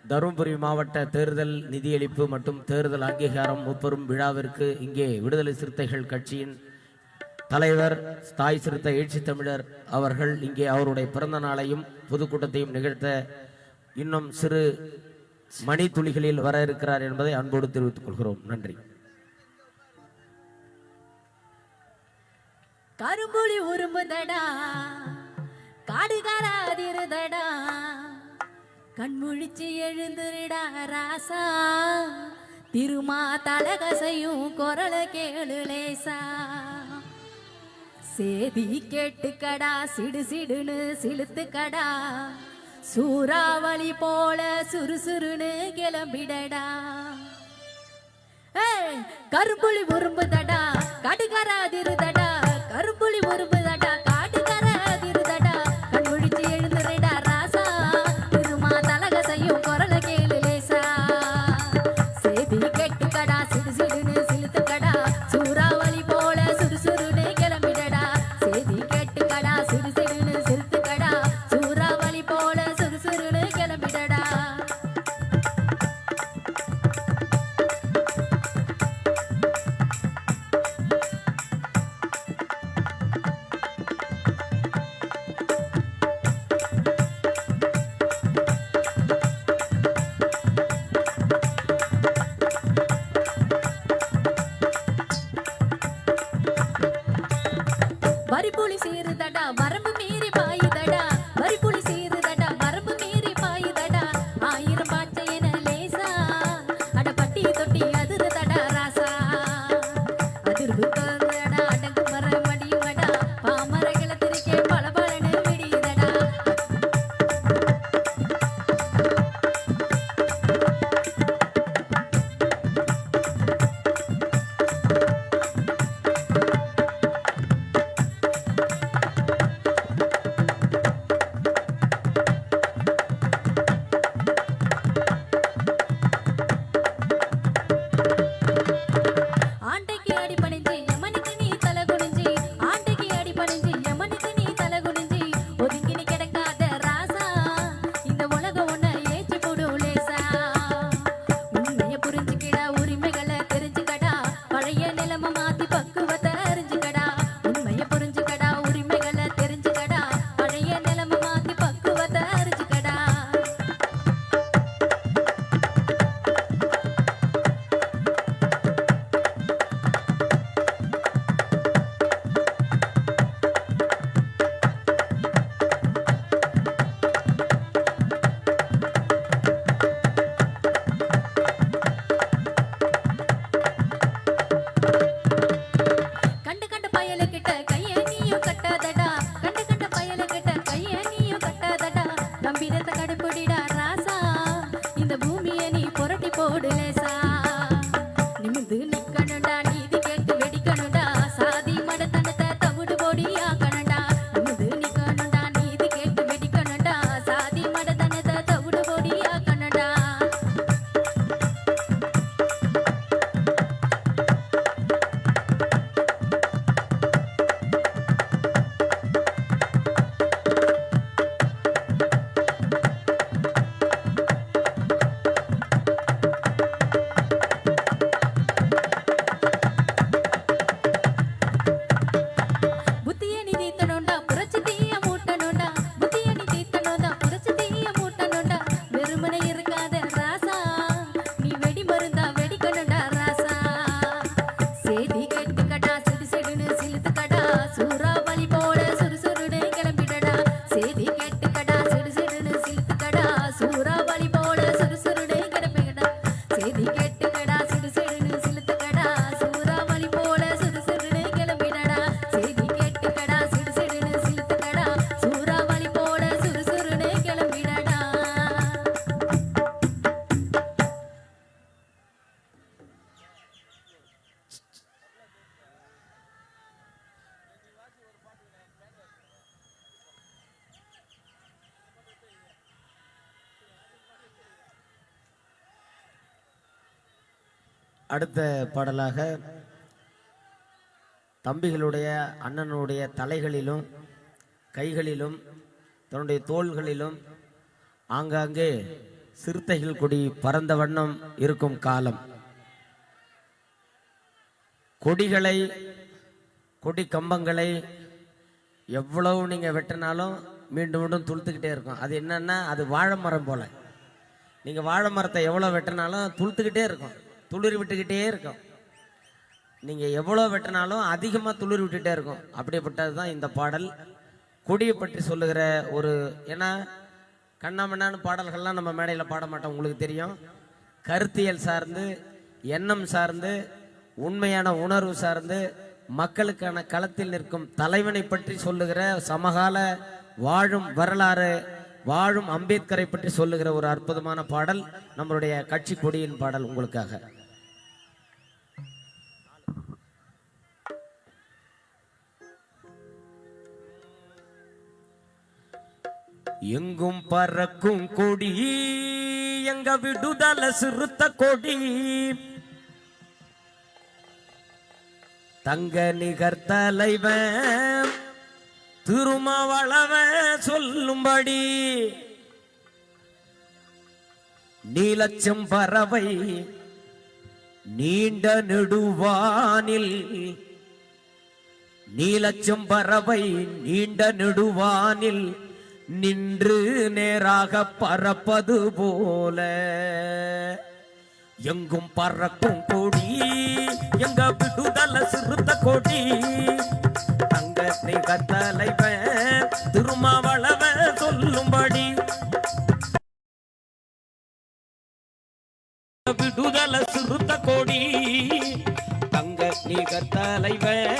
தருமபுரி மாவட்ட தேர்தல் நிதியளிப்பு மற்றும் தேர்தல் அங்கீகாரம் முப்பெரும் விழாவிற்கு இங்கே விடுதலை சிறுத்தைகள் கட்சியின் தலைவர் தாய் சிறுத்தை எழுச்சி தமிழர் அவர்கள் இங்கே அவருடைய பிறந்த நாளையும் பொதுக்கூட்டத்தையும் நிகழ்த்த இன்னும் சிறு மணி துளிகளில் வர இருக்கிறார் என்பதை அன்போடு தெரிவித்துக் கொள்கிறோம். நன்றி. கரும்புலி உரும்புதடா காடுகாராதிருதடா கண்முழிச்சு எழுந்துடா ராசா திருமா தலகசையும் குரல கேளு லேசா சேதி கேட்டுக்கடா சிடு சிடுன்னு சிலுத்துக்கடா சூறாவளி போல சுறுசுறுன்னு கிளம்பிடடா கரும்புலி உரும்புதடா கடுகராதிருதடா கரும்புலி உரும்புதடா காடுகராதிருதடா கண்முழிச்சு எழுந்துடா ராசா திருமா தலகசையும் குரல கேளு லேசா வரிப்புலி சேருதடா வரம்பு மீறி பாயுதடா வரிப்புலி சேருதடா வரம்பு மீறி பாயுதடா ஆயிரம் பாச்சை என லேசா அட பட்டி தொட்டி அதிருதடா ராசா அதிர்வு தோன்றடா அடங்கு மர மடியுமடா பாமரகளை திருக்கே பளபளன்னு விடியுதடா ஆண்டைக்கு அடி பணிஞ்சு யமனுக்கு நீ தலை குனிஞ்சு ஆண்டைக்கு அடி பணிஞ்சு யமனுக்கு நீ தலை குனிஞ்சு ஒதுங்கி நீ கிடக்காத ராசா இந்த உலகம் ஒன்ன ஏற்றி போடும் லேசா உண்மைய புரிஞ்சுக்கிடா உரிமைகளை தெரிஞ்சுக்கடா பழைய நிலைமை மாத்தி பக்குவத்தை அறிஞ்சுக்கடா உண்மைய புரிஞ்சுக்கடா உரிமைகளை தெரிஞ்சுக்கடா பழைய நிலைமை மாத்தி பக்குவத்தை அறிஞ்சுக்கடா கண்டு கண்ட பயலுக்கிட்ட கைய நீயும் கட்டாதடா கண்டு கண்ட பயலுக்கிட்ட கைய நீயும் கட்டாதடா கம்பீரத்தை கடுப்புடிடா ராசா இந்த பூமியை நீ புரட்டி போடு லேசா நிமிந்து நிக்கணும்டா நீதி கேட்டு வெடிக்கணும்டா சாதி மடத்தனத்தை தவிடு போடி ஆக்கணும்டா நிமிந்து நிக்கணும்டா நீதி கேட்டு வெடிக்கணும்டா சாதி மடத்தனத்தை தவிடு போடி ஆக்கணும்டா புத்திய நீ தீத்தணும்டா புரட்சி தீய மூட்டணும்டா புத்திய நீ தீத்தணும்டா புரட்சி தீய மூட்டணும்டா வெறுமனே இருக்காத ராசா நீ வெடி மருந்தா வெடிக்கணும்டா ராசா சேதி கேட்டுக்கடா சிடு சிடுன்னு சிலுத்துக்கடா சூறாவளி போல சுறுசுறுன்னு கிளம்பிடடா சேதி கேட்டுக்கடா சிடு சிடுன்னு சிலுத்துக்கடா சூறாவளி போல சுறுசுறுன்னு கிளம்பிடடா சேதி கேட்டுக்கடா சிடு சிடுன்னு சிலுத்துக்கடா சூறாவளி போல சுறுசுறுன்னு கிளம்பிடடா சேதி கேட்டுக்கடா சிடு சிடுன்னு சிலுத்துக்கடா சூறாவளி போல சுறுசுறுன்னு கிளம்பிடடா அடுத்த பாடலாக தம்பிகளுடைய அண்ணனுடைய தலைகளிலும் கைகளிலும் தன்னுடைய தோள்களிலும் ஆங்காங்கே சிறுத்தைகள் கொடி பறந்த வண்ணம் இருக்கும் காலம் கொடிகளை கொடி கம்பங்களை எவ்வளவு நீங்க வெட்டினாலும் மீண்டும் மீண்டும் துளுத்துக்கிட்டே இருக்கும். அது என்னன்னா அது வாழை மரம் போல. நீங்க வாழை மரத்தை எவ்வளவு வெட்டினாலும் துளுத்துக்கிட்டே இருக்கும், துளிர் விட்டுக்கிட்டே இருக்கும். நீங்க எவ்வளவு வெட்டினாலும் அதிகமா துளிர் விட்டுட்டே இருக்கும். அப்படிப்பட்டதுதான் இந்த பாடல். கொடியை பற்றி சொல்லுகிற ஒரு, ஏன்னா கண்ணாமண்ணான்னு பாடல்கள்லாம் நம்ம மேடையில் பாட மாட்டோம், உங்களுக்கு தெரியும். கருத்தியல் சார்ந்து, எண்ணம் சார்ந்து, உண்மையான உணர்வு சார்ந்து, மக்களுக்கான களத்தில் நிற்கும் தலைவனை பற்றி சொல்லுகிற, சமகால வாழும் வரலாறு வாழும் அம்பேத்கரை பற்றி சொல்லுகிற ஒரு அற்புதமான பாடல் நம்மளுடைய கட்சி கொடியின் பாடல் உங்களுக்காக. எங்கும் பறக்கும் கொடி எங்க விடுதலை சிறுத்த கொடி, தங்க நிகர் தலைவன் திருமாவளவன் சொல்லும்படி, நீலச்சம் பறவை நீண்ட நெடுவானில், நீலச்சம் பறவை நீண்ட நெடுவானில் நின்று நேராக பறப்பது போல, எங்கும் பறக்கும் கொடி எங்க விடுதலை சிறுத்த கொடி, தங்க நிகர் தலைவன் திருமாவளவன் சொல்லும்படி விடுதலை சிறுத்த கொடி தங்க நிகர் தலைவன்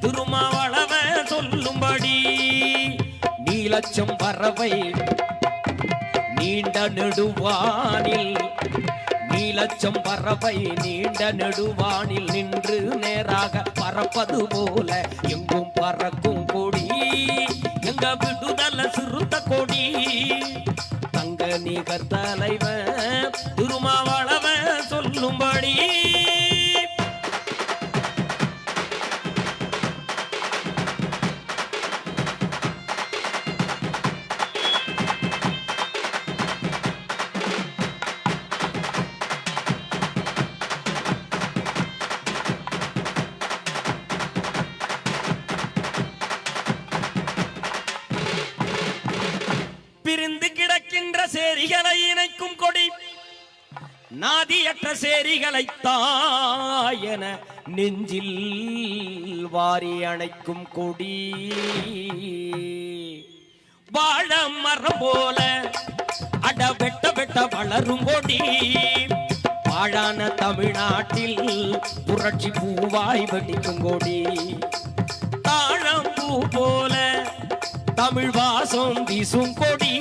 திருமாவளவன் சொல்லும்படி நீலச்சம் பறவை நீண்ட நெடுவானில் நீலச்சம் பறவை நீண்ட நெடுவானில் நின்று நேராக பறப்பது போல எங்கும் பறக்கும் கொடி எங்க விடுதலை சிறுத்த கொடி தங்க நிகர் தலைவன் திருமாவளவன் சொல்லும்படி பிரிந்து கிடக்கின்ற சேரிகளை இணைக்கும் கொடி நாதியற்ற சேரிகளை தாயன நெஞ்சில் வாரி அணைக்கும் கொடி வாழ மரம் போல அட வெட்ட வெட்ட வளரும் கொடி வாழான தமிழ்நாட்டில் புரட்சி பூவாய் வெடிக்கும் கொடி தாழம் பூ போல தமிழ் வாசம் வீசும் கொடி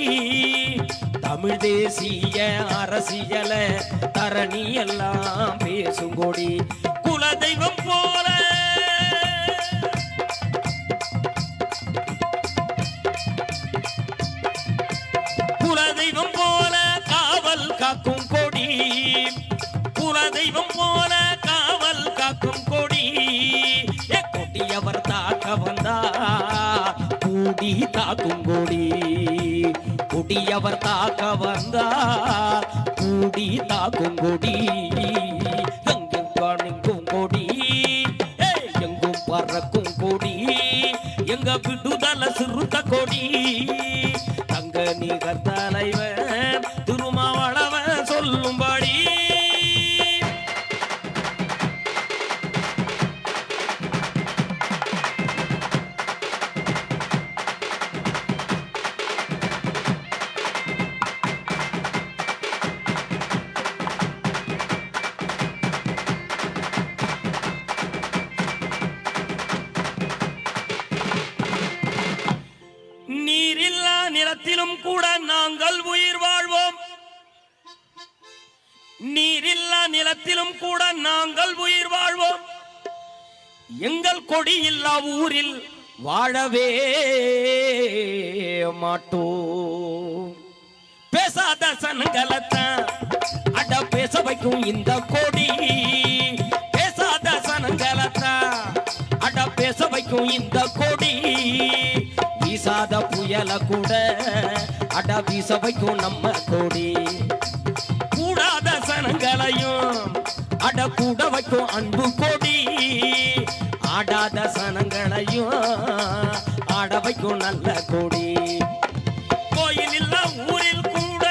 தமிழ் தேசிய அரசியல தரணி எல்லாம் பேசும் கொடி குலதெய்வம் போல குலதெய்வம் போல காவல் காக்கும் கொடி குலதெய்வம் போல காவல் காக்கும் கொடி கொடியவர் தாக்க வந்தா கூடி தாக்கும் கொடி கொடியவர் தாக்க வந்தா கூடி தாக்கும் கொடி எங்கும் காணிக்கும் கொடி எங்கும் பறக்கும் கொடி எங்க விடுதலை சிறுத்த கொடி தங்க நிகர் தலைவன் திருமாவளவன் சொல்லும்படி நீரில்லா நிலத்திலும் கூட நாங்கள் உயிர் வாழ்வோம் நீரில்லா நிலத்திலும் கூட நாங்கள் உயிர் வாழ்வோம் எங்கள் கொடி இல்லா ஊரில் வாழவே மாட்டோம் பேசாத சனங்களத்தான் அட பேச வைக்கும் இந்த கொடி பேசாத சனங்களத்தான் அட பேச வைக்கும் இந்த கொடி வீசாத புயல கூட அட வீச வைக்கும் நம்ம கொடி கூடாத சனங்களையும் அட கூட வைக்கும் அன்பு கொடி ஆடாத சனங்களையும் ஆட வைக்கும் நல்ல கொடி கோயில் இல்ல ஊரில் கூட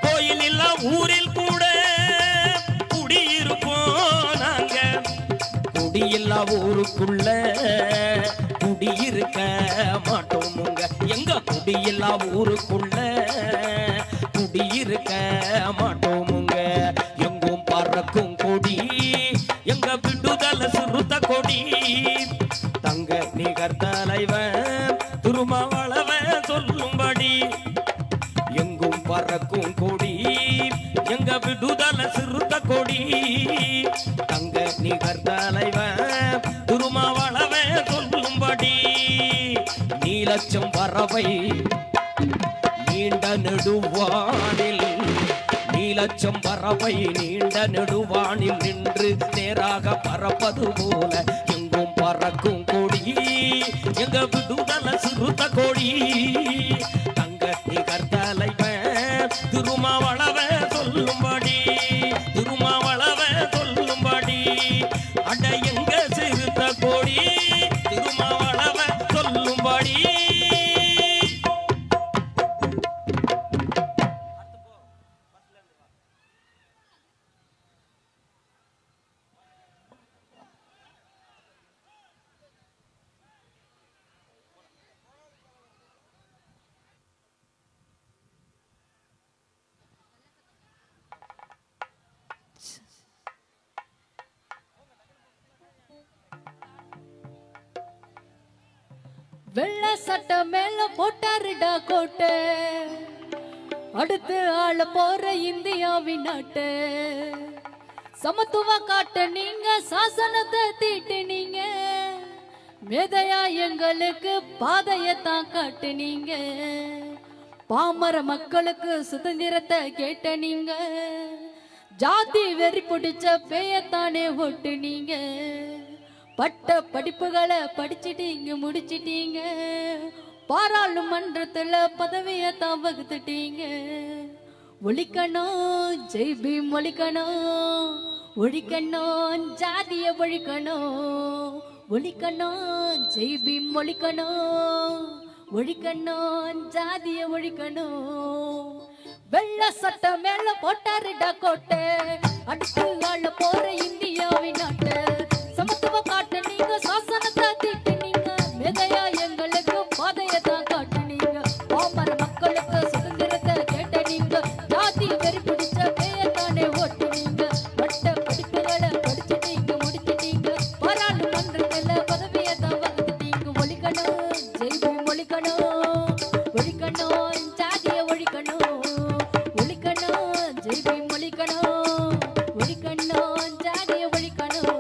கோயில் இல்ல ஊரில் கூட குடியிருப்போம் நாங்க குடியில்லா ஊருக்குள்ள குடியிருக்க மாட்டோமுங்க எங்க குடியில்லா ஊருக்குள்ள குடியிருக்க மாட்டோமுங்க எங்கும் பறக்கும் கொடி எங்க விடுதலை சிறுத்த கொடி தங்க நிகர் தலைவன் திருமாவளவன் சொல்லும்படி எங்கும் பறக்கும் கொடி எங்க விடுதலை சிறுத்த கொடி தங்க நிகர் தலைவன் திருமாவளவன் சொல்லும்படி நீலச்சம் பறவை நீண்ட நெடுவானில் நீலச்சம் பறவை நீண்ட நெடுவானில் நின்று நேராக பறப்பது போல எங்கும் பறக்கும் கொடி எங்க விடுதலை சிறுத்த கொடி தங்க நிகர் தலைவன் திருமாவளவன் சொல்லும்படி திருமாவளவன் சொல்லும்படி அட எங்க சிறுத்த கொடி திருமாவளவன் சொல்லும்படி வெள்ளை சட்டை மேல போட்டாருடா கோட்டை, அடுத்து ஆள போற இந்தியாவின் நாட்டு. சமத்துவ காட்ட நீங்க சாசனத்தை தீட்டினீங்க, மேதையா எங்களுக்கு பாதையத்தான் காட்டுனீங்க. பாமர மக்களுக்கு சுதந்திரத்தை கேட்ட நீங்க, ஜாதி வெறி பிடிச்ச பேயத்தானே ஒட்டுனீங்க. பட்ட படிப்புகளை படிச்சிட்டீங்க முடிச்சிட்டீங்க, பாராளுமன்றத்துல பதவியத்தான் வகுத்துட்டீங்க. ஒழிக்கணும் ஜெய் பீம் ஒழிக்கணும், ஒழிக்கணும் ஜாதிய ஒழிக்கணும். ஒழிக்கணும் ஜெய் பீம் ஒழிக்கணும், ஒழிக்கணும் ஜாதிய ஒழிக்கணும். வெள்ள சட்டம் மேல போட்டாருடா கோட்டை, அடுத்து ஆள போற இந்தியாவின் நாட்டு. சமத்துவ காட்ட நீங்க சாசனத்தை தீட்டினீங்க, மேதையா எங்களுக்கு பாதையத்தான் காட்டுனீங்க. பாமர மக்களுக்கு சுதந்திரத்தை கேட்ட நீங்க, ஜாதி வெறி பிடிச்ச பேயத்தானே ஓட்டுனீங்க. பட்ட படிப்புகளை படிச்சுட்டீங்க முடிச்சிட்டீங்க, பாராளுமன்றத்துல பதவியத்தான் வகுத்துட்டீங்க. ஒழிக்கணும் ஜெய் பீம் ஒழிக்கணும், ஒழிக்கணும் ஜாதிய ஒழிக்கணும். ஒழிக்கணும் ஜெய் பீம் ஒழிக்கணும், ஒழிக்கணும் ஜாதிய ஒழிக்கணும்.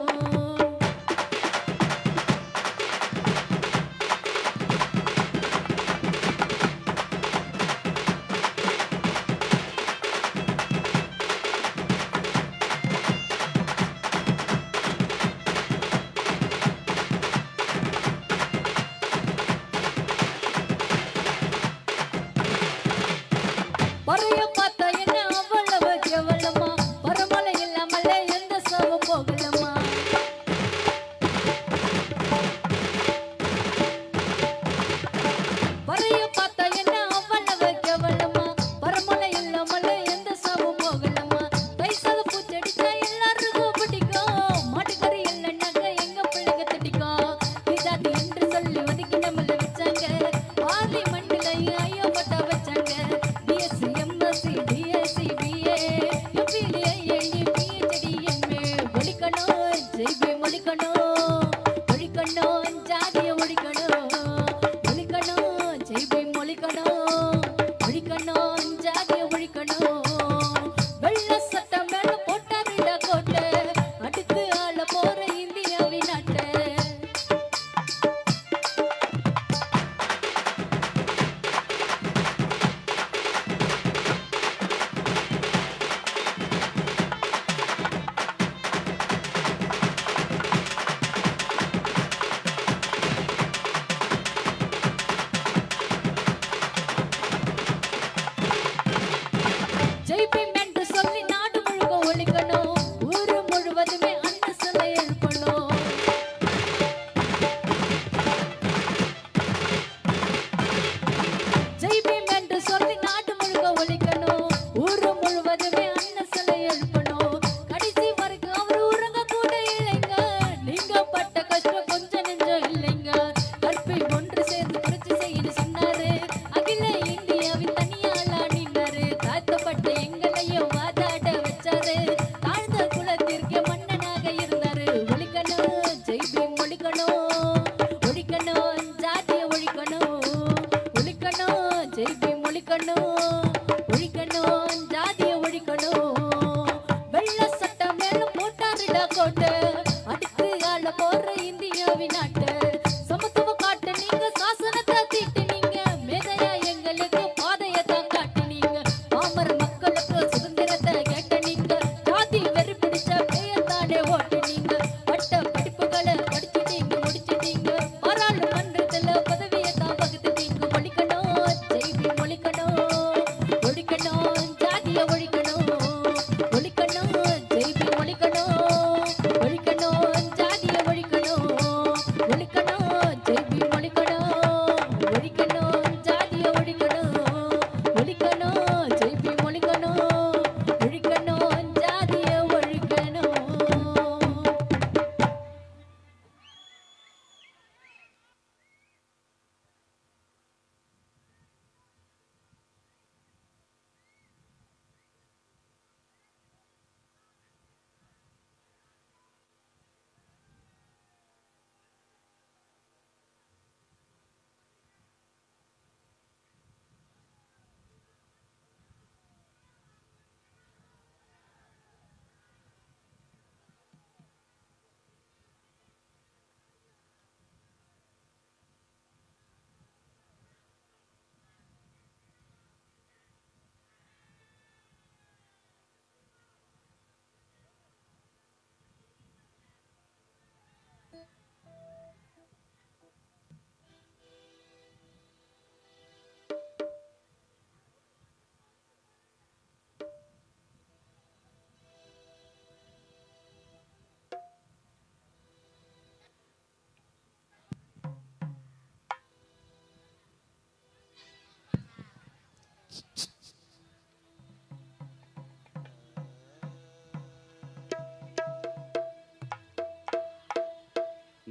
பறைய பார்த்தா என்ன அவ்வளவு கேவலமா, பரமலை இல்லாமலே எந்த சாவும் போகலமா. பறைய பார்த்தா என்ன அவ்வளவு கேவலமா, பரமலை இல்லாமலே எந்த சாவும் போகலமா. தைசாத பூச்சடிச்சா எல்லாருக்கும் பிடிக்கும், மாட்டுக்கறி இல்லைன்னாக்க எங்க பிள்ளைங்க திட்டிக்கும். இதாதி என்று சொல்லி ஒதுக்கி நம்மள வச்சாங்க, பார்லிமெண்ட்ல ஐயோ பட்டா வச்சாங்க. பிஎஸ்சி எம்எஸ்சி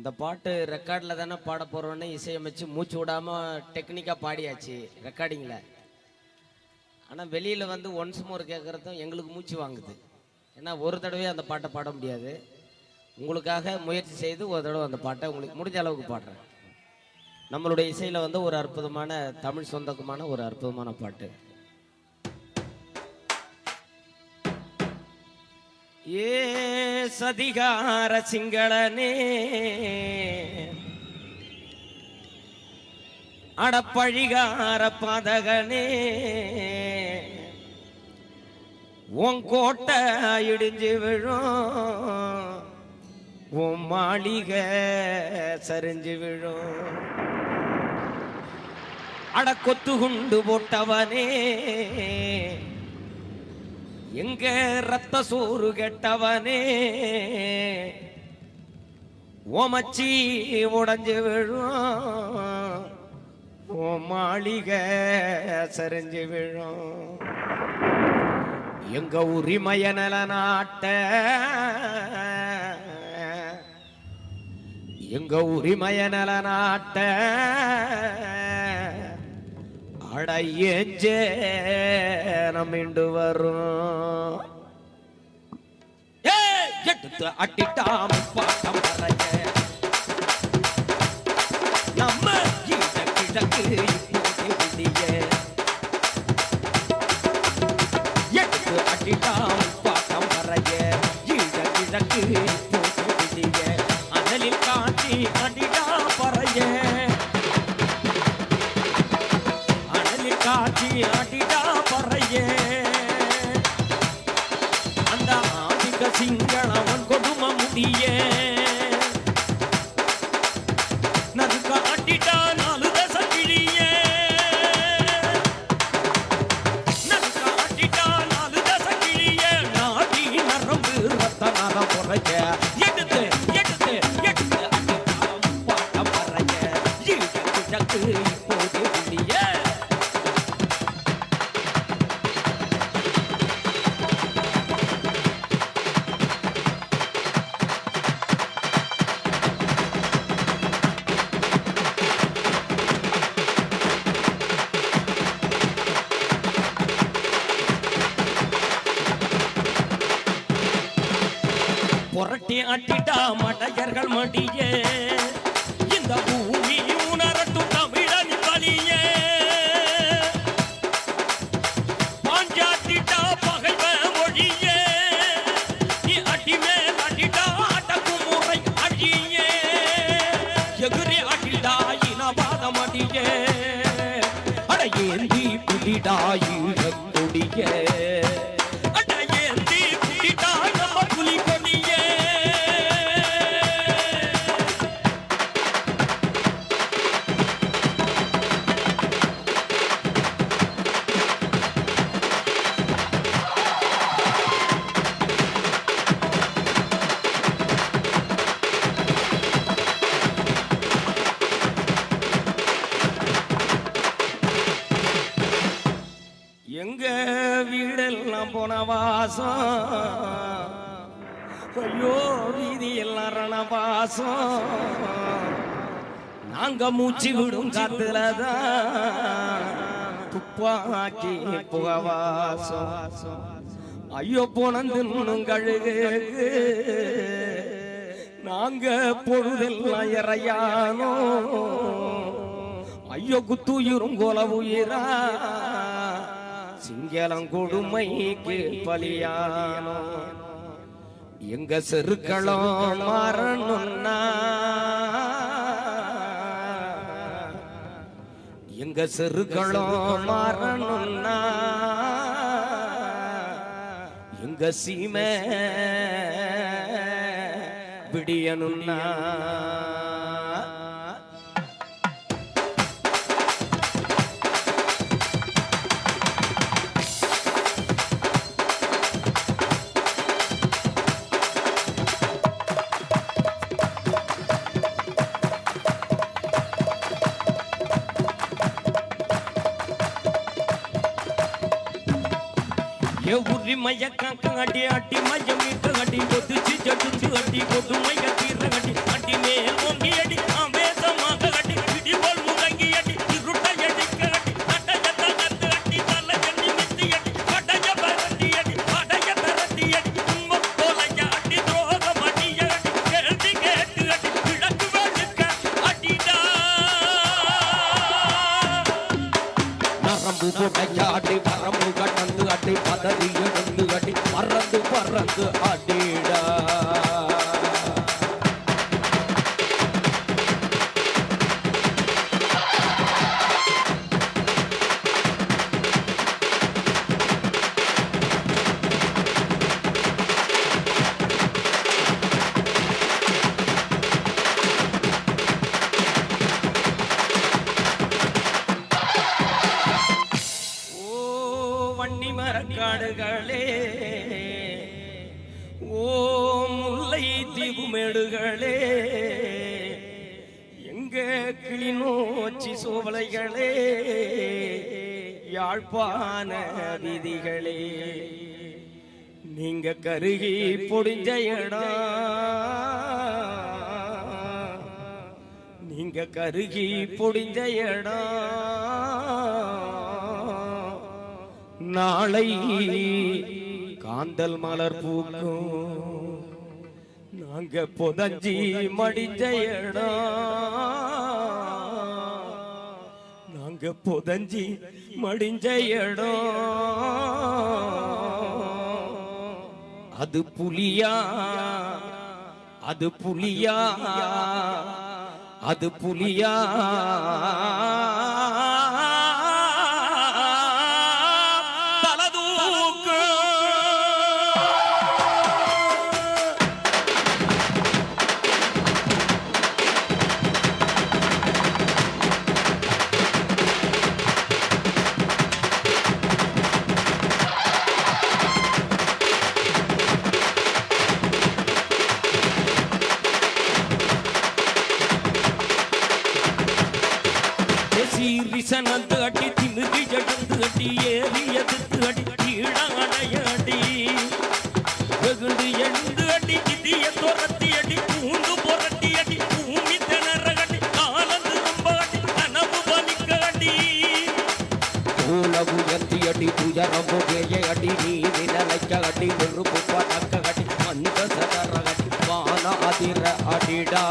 இந்த பாட்டு ரெக்கார்டில் தானே பாட போகிறோன்னு இசையமைச்சு மூச்சு விடாமல் டெக்னிக்காக பாடியாச்சு ரெக்கார்டிங்கில். ஆனால் வெளியில் வந்து ஒன்ஸ் மோர் கேட்குறதும் எங்களுக்கு மூச்சு வாங்குது. ஏன்னா ஒரு தடவை அந்த பாட்டை பாட முடியாது. உங்களுக்காக முயற்சி செய்து ஒரு தடவை அந்த பாட்டை உங்களுக்கு முடிஞ்ச அளவுக்கு பாடுறேன். நம்மளுடைய இசையில் வந்து ஒரு அற்புதமான தமிழ் சொந்தக்குமான ஒரு அற்புதமான பாட்டு. ஏ சதிகார சிங்களனே அடப்பழிகார பாதகனே உன் கோட்டை இடிஞ்சு விழும், உன் மாளிகை சரிஞ்சு விழும். அட கொத்து குண்டு போட்டவனே எங்க ரத்த சோறு கெட்டவனே ஓமச்சி உடஞ்சு விழும், ஓ மாளிகை சரிஞ்சு விழும். எங்க உரிமைய நலநாட்ட எங்க உரிமைய நலநாட்ட அடையேஞ்சே நம்மிண்டு வரும். எடுத்து அட்டிட்டாம் பாட்டம் வரைய நம்ம கிழக்கு விடிய. எடுத்து அட்டிட்டாம் பாட்டம் வரைய கிழக்கு விடிய. அனலில் காட்சி அடிடா பறைய காட்சி அடிடா பறையே. அந்த ஆதிக்க சிங்களவன் கொடும முடியே நதுக்க அடிடா நாலு தச கிழியே. நதுக்க அடிடா நாலு தச கிழியே. நாடி நரம்பு ரத்த நரம் பொறைய. எடுத்து எடுத்து எடுத்து அடிடா பாட்டம் பறைய கிழக்கு இப்போது விடிய. புரட்டி அட்டிட்டா மடையர்கள் மடியே இந்த பூமி உணரட்டும் தமிழன் வலியே. பாஞ்சாட்டிட்டா பகைவ மொழியே நீ அடிமே அடிட்டா அடக்கும் முறை அழியே. எதிரி அடிடா இனவாதம் அடியே அட ஏந்தி புடிடா ஈழத்தொடியே. எங்க வீடெல்லாம் போன வாசம், ஐயோ வீதி எல்லாம் ரணவாசம். நாங்க மூச்சு விடும் காத்துலதான் துப்பாக்கி புகவாசம். ஐயோ போனந்து கழுகு நாங்க பொழுதெல்லாம் இறையானோ. ஐயோ குத்துயிரும் கோல உயிரா சிங்களம் கொடுமைக்கு பலியானோ. எங்க செருக்களம் மாறணும்னா எங்க செருக்களம் மாறணும்னா எங்க சீமை விடியணும்னா உரிமைய காக்காடி அடி மையம் மீட்டு அடி ஒத்துச்சு ஜடுச்சு அடி கொட்டு மைய தீர அடி அடி மேல் மேடுகளே ஓ முல்லை தீவு மேடுகளே எங்க கிளிநோச்சி சோவலைகளே யாழ்ப்பாண வீதிகளே நீங்க கருகி பொடிஞ்ச இடம் நீங்க கருகி பொடிஞ்ச இடம் நாளை காந்தல் மலர் பூக்கும் நாங்க புதஞ்சி மடிஞ்ச இடம் நாங்க புதஞ்சி மடிஞ்ச இடம் அது புலியா அது புலியா அது புலியா தலதூக்கு சீரிசனந்து அடி திமிதி ஜடந்து அடி ஏறி எதிர்த்து அடி கீழாடைய அடி வெகுண்டு எழுந்து அடி கிதிய துரத்தி அடி பூந்து புரட்டி அடி பூமி திணற அடி காலந்து நம்ப அடி கனவு பலிக்க அடி உயர்த்தி அடி துயரமுகைய அடி நீதி நிலைக்க அடி நெருப்பு படக்க அடி மந்த சதற அடி வானாதிர அடிடா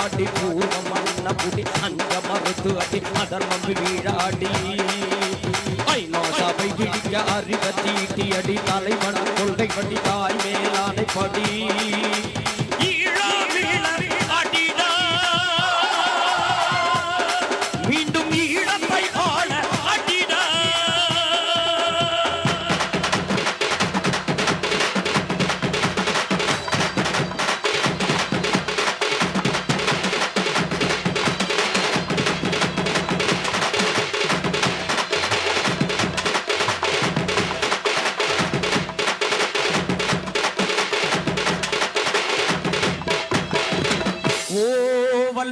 அடி பூர்வம் மண்ண புடி அஞ்ச மறுத்து அடி அதர்மம் வீழாடி ஐநா சபை கிழிக்க அறிவ தீட்டி அடி தலைவன கொள்கை படி தாய் மேலானை படி மீண்டும் ஈழத்தை ஆள அடிடா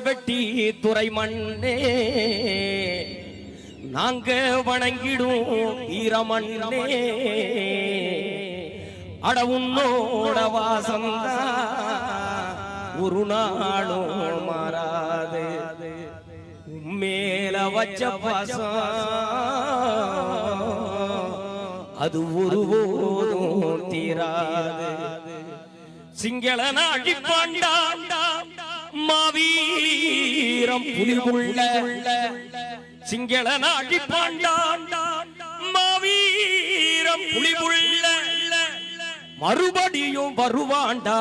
வெட்டி துறை மண்ணே நாங்க வணங்கிடும் வீரமண்ணே அட உன்னோட வாசந்தா ஒரு நாளும் மாறாது மேல வச்ச பாசம் அது ஒருபோதும் தீராது சிங்கள நாடி பாண்டாண்டா மாவீரம் புலிவுள்ள சிங்கள நாடி பாண்டாண்டா மாவீரம் புலிவுள்ள மறுபடியும் வருவாண்டா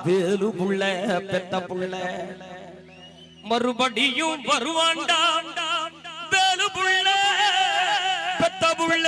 வேலு புள்ள பெத்த புள்ள மறுபடியும் வருவாண்டா வேலு புள்ள பெத்த புள்ள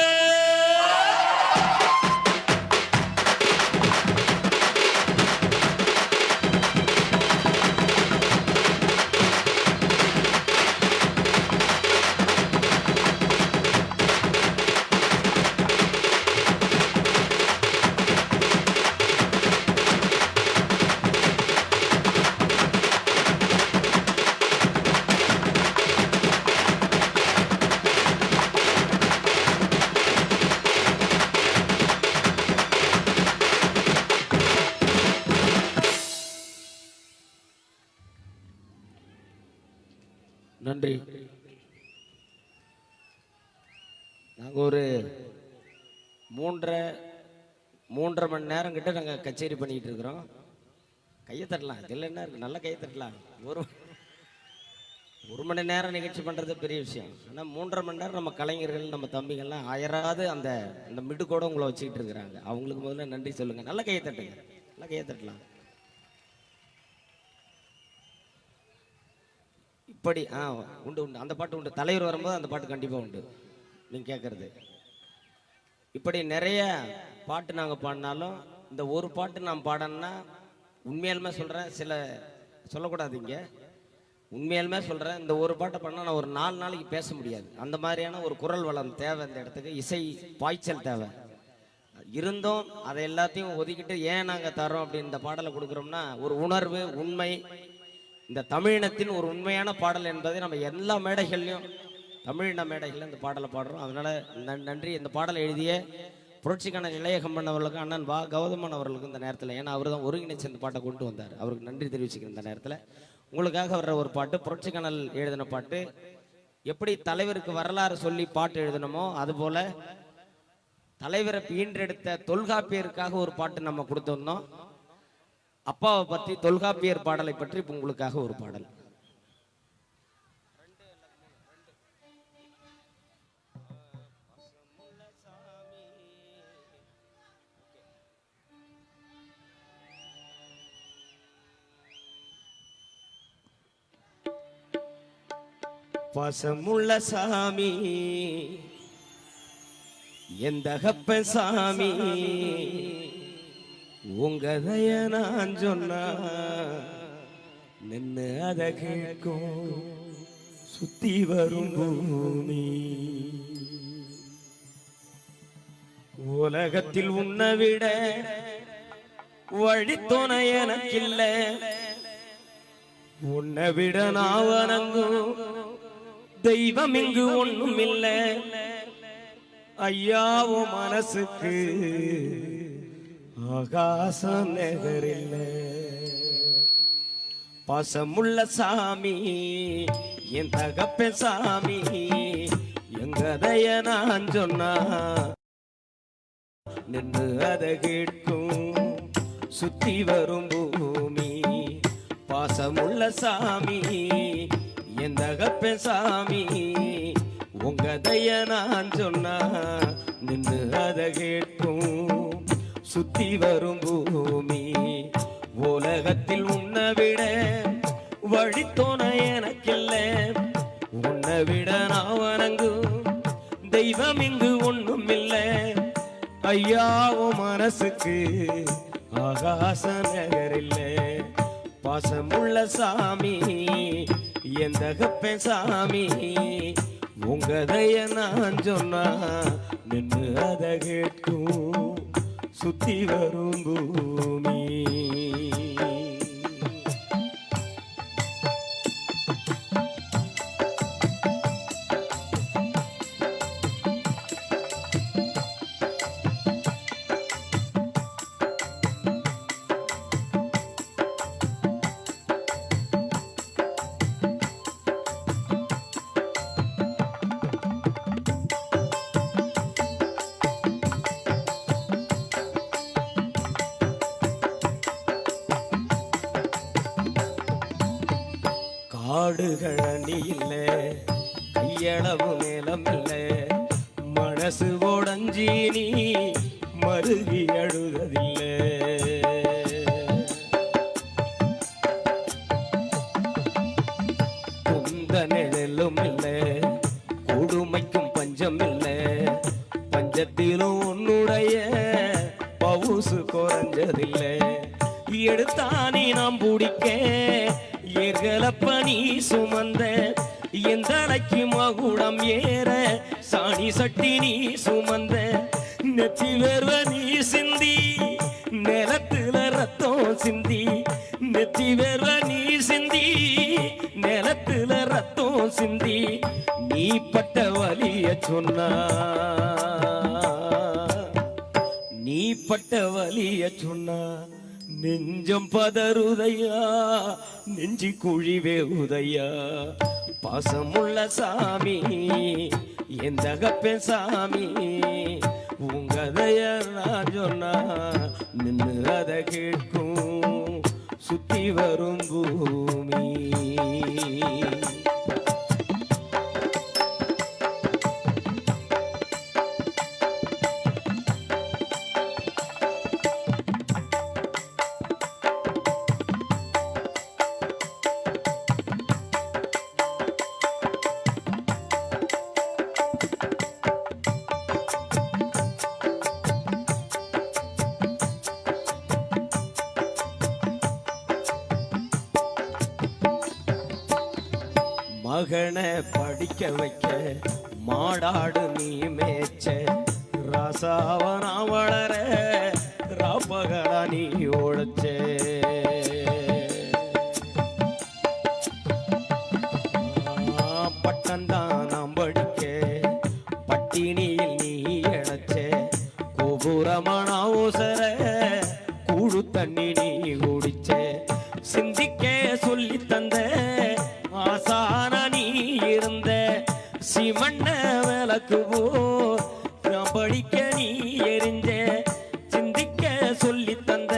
நன்றி. நாங்கள் ஒரு மூன்றரை மணி நேரம் கிட்ட நாங்கள் கச்சேரி பண்ணிட்டு இருக்கிறோம். கையை தட்டலாம், இதில் என்ன இருக்கு, நல்ல கையை தட்டலாம். ஒரு மணி நேரம் நிகழ்ச்சி பண்ணுறது பெரிய விஷயம். ஆனால் 3.5 மணி நேரம் நம்ம கலைஞர்கள் நம்ம தம்பிகள்லாம் அயராது அந்த மிடுக்கோட உங்களை வச்சுக்கிட்டு இருக்கிறாங்க. அவங்களுக்கு முதல்ல நன்றி சொல்லுங்கள். நல்ல கையை தட்டுங்க, நல்ல கையை தட்டலாம். இப்படி உண்டு உண்டு, அந்த பாட்டு உண்டு. தலைவர் வரும்போது அந்த பாட்டு கண்டிப்பாக உண்டு. நீங்கள் கேட்குறது இப்படி நிறைய பாட்டு நாங்கள் பாடினாலும் இந்த ஒரு பாட்டு நான் பாடணும்னா உண்மையாலுமே சொல்கிறேன், சில சொல்லக்கூடாதீங்க, உண்மையாலுமே சொல்கிறேன், இந்த ஒரு பாட்டை பண்ணால் நான் ஒரு 4 நாளைக்கு பேச முடியாது. அந்த மாதிரியான ஒரு குரல் வளம் தேவை இந்த இடத்துக்கு, இசை பாய்ச்சல் தேவை. இருந்தும் அதை எல்லாத்தையும் ஒதுக்கிட்டு ஏன் நாங்கள் தரோம் அப்படின்னு இந்த பாடலை கொடுக்குறோம்னா, ஒரு உணர்வு, உண்மை, இந்த தமிழினத்தின் ஒரு உண்மையான பாடல் என்பதை நம்ம எல்லா மேடைகள்லையும், தமிழின மேடைகளில் இந்த பாடலை பாடுறோம். அதனால நன்றி. இந்த பாடலை எழுதிய புரட்சிக்கான இளையகம்பன் அவர்களுக்கு, அண்ணன் வா கௌதமன் அவர்களுக்கு இந்த நேரத்தில், ஏன்னா அவர் தான் ஒருங்கிணைச்சு இந்த பாட்டை கொண்டு வந்தார், அவருக்கு நன்றி தெரிவிச்சுக்கிறேன் இந்த நேரத்தில். உங்களுக்காக வர்ற ஒரு பாட்டு புரட்சிக்கணல் எழுதின பாட்டு. எப்படி தலைவருக்கு வரலாறு சொல்லி பாட்டு எழுதணுமோ அதுபோல தலைவரை ஈன்றெடுத்த தொல்காப்பியருக்காக ஒரு பாட்டு நம்ம கொடுத்திருந்தோம். அப்பாவை பற்றி தொல்காப்பியர் பாடலை பற்றி இப்போ உங்களுக்காக ஒரு பாடல். பாசமுள்ள சாமி எந்தகப்ப சாமி, உங்க தய நான் சொன்னா நின்னு அத கேட்கும் சுத்தி வரும் பூமி. உலகத்தில் உன்னை விட வழித்துணை எனக்கில்ல, உன்னை விட நான் வணங்கும் தெய்வம் இங்கு ஒண்ணும் இல்ல. ஐயாவோ மனசுக்கு ஆகாசம் நகரில்ல. பாசமுள்ள சாமி என் தகப்ப சாமி, எங்கதைய நான் சொன்னா நின்று அதை கேட்கும் சுத்தி வரும் பூமி. பாசமுள்ள சாமி என் தகப்ப சாமி, உங்க தய நான் சொன்னா நின்று அதை கேட்கும் சுத்தி வரும் பூமி. உலகத்தில் உன்னை விட வழித்தோண எனக்கில்ல, உன்னை விட நான் வணங்கும் தெய்வம் இங்கு ஒண்ணும் இல்ல. ஐயாவோ மனசுக்கு ஆகாச நகரில்ல. பாசமுள்ள சாமி என் தகப்ப சாமி, உங்க தய நான் சொன்னா நின்று அதை கேட்கும் சுத்தி வரும் பூமி. காடுகள் அணி இல்ல, கையளவு நிலம் இல்ல, மனசு உடஞ்சி நீ மருகி அழுததில்லை. குந்த நிழலும் இல்ல, கொடுமைக்கும் பஞ்சம் இல்ல, பஞ்சத்திலும் உன்னுடைய பவுசு குறைஞ்சதில்லை. எடுத்தானே நாம் பிடிக்க ஏர்களப்ப நீ சுமந்த, எந்தலைக்கு மகுடம் ஏற சாணி சட்டி நீ சுமந்த, நெத்தி வேர்வ நீ சிந்தி நிலத்துல ரத்தம் சிந்தி, நெத்தி வேர்வ நீ சிந்தி நிலத்துல ரத்தம் சிந்தி, நீ பட்ட வலிய சொன்னா, நீ பட்ட வலிய சொன்னா நெஞ்சம் பதறுதையா, நெஞ்சி குழிவே உதையா. பாசமுள்ள சாமி என் தகப்ப சாமி, உங்க தய நான் சொன்னா நின்று அதை கேட்கும் சுத்தி வரும் பூமி. மகனை படிக்க வைக்க மாடாடு நீ மேய்ச்ச ராசாவனா வளர ராப்பகலா நீ ஓடச்ச பட்டந்தான் நாம் படிக்க பட்டினியில் நீ இழைச்ச கோபுரமான ஓசர கூழு தண்ணி நீ குடிச்ச சிந்திக்க சொல்லி தந்த ஆசான நீ இருந்த சிமண்ண விளக்கு போ நான் படிக்க நீ எரிஞ்ச சிந்திக்க சொல்லி தந்த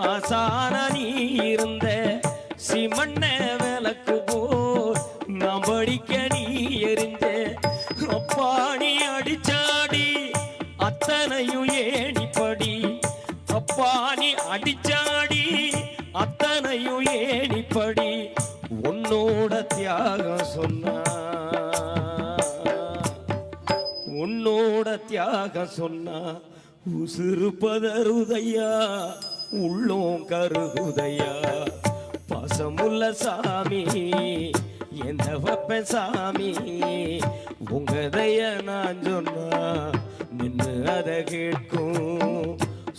ஆசான நீ இருந்த சிமண்ண விளக்கு போ நான் படிக்க நீ எரிஞ்ச அப்பா நீ அடிச்சாடி அத்தனையும் ஏணிப்படி அப்பா நீ அடிச்சாடி அத்தனையும் ஏணிப்படி உன்னோட தியாகம் சொன்னா உன்னோட தியாகம் சொன்னா உசுறு பதறுதையா உள்ளோம் கருகுதையா பாசமுள்ள சாமி எந்த வப்ப சாமி உங்கதைய நான் சொன்னா நின்று அதை கேட்கும்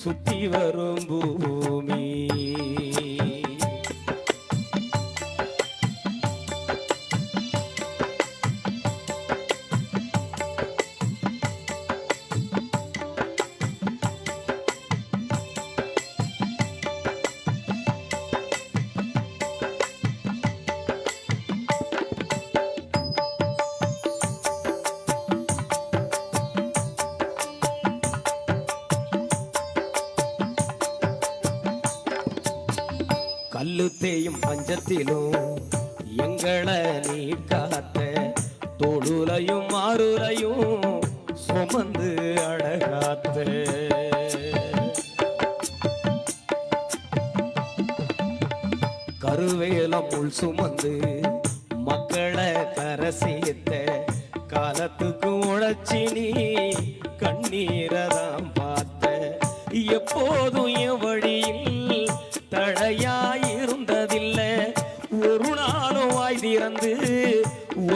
சுத்தி வரும் பூமி கல்லு தேயும் பஞ்சத்திலும் எங்களை நீ காத்த தோளுலையும் மாறுலையும் சுமந்து அழகாத்த கருவேலம் உள் சுமந்து மக்களை கரை சேர்த்த காலத்துக்கு உழைச்சி நீ கண்ணீரதான் பார்த்த எப்போதும் என் வழியில் தடையாயிருந்ததில்லை ஒரு நாளும் வாய் திறந்து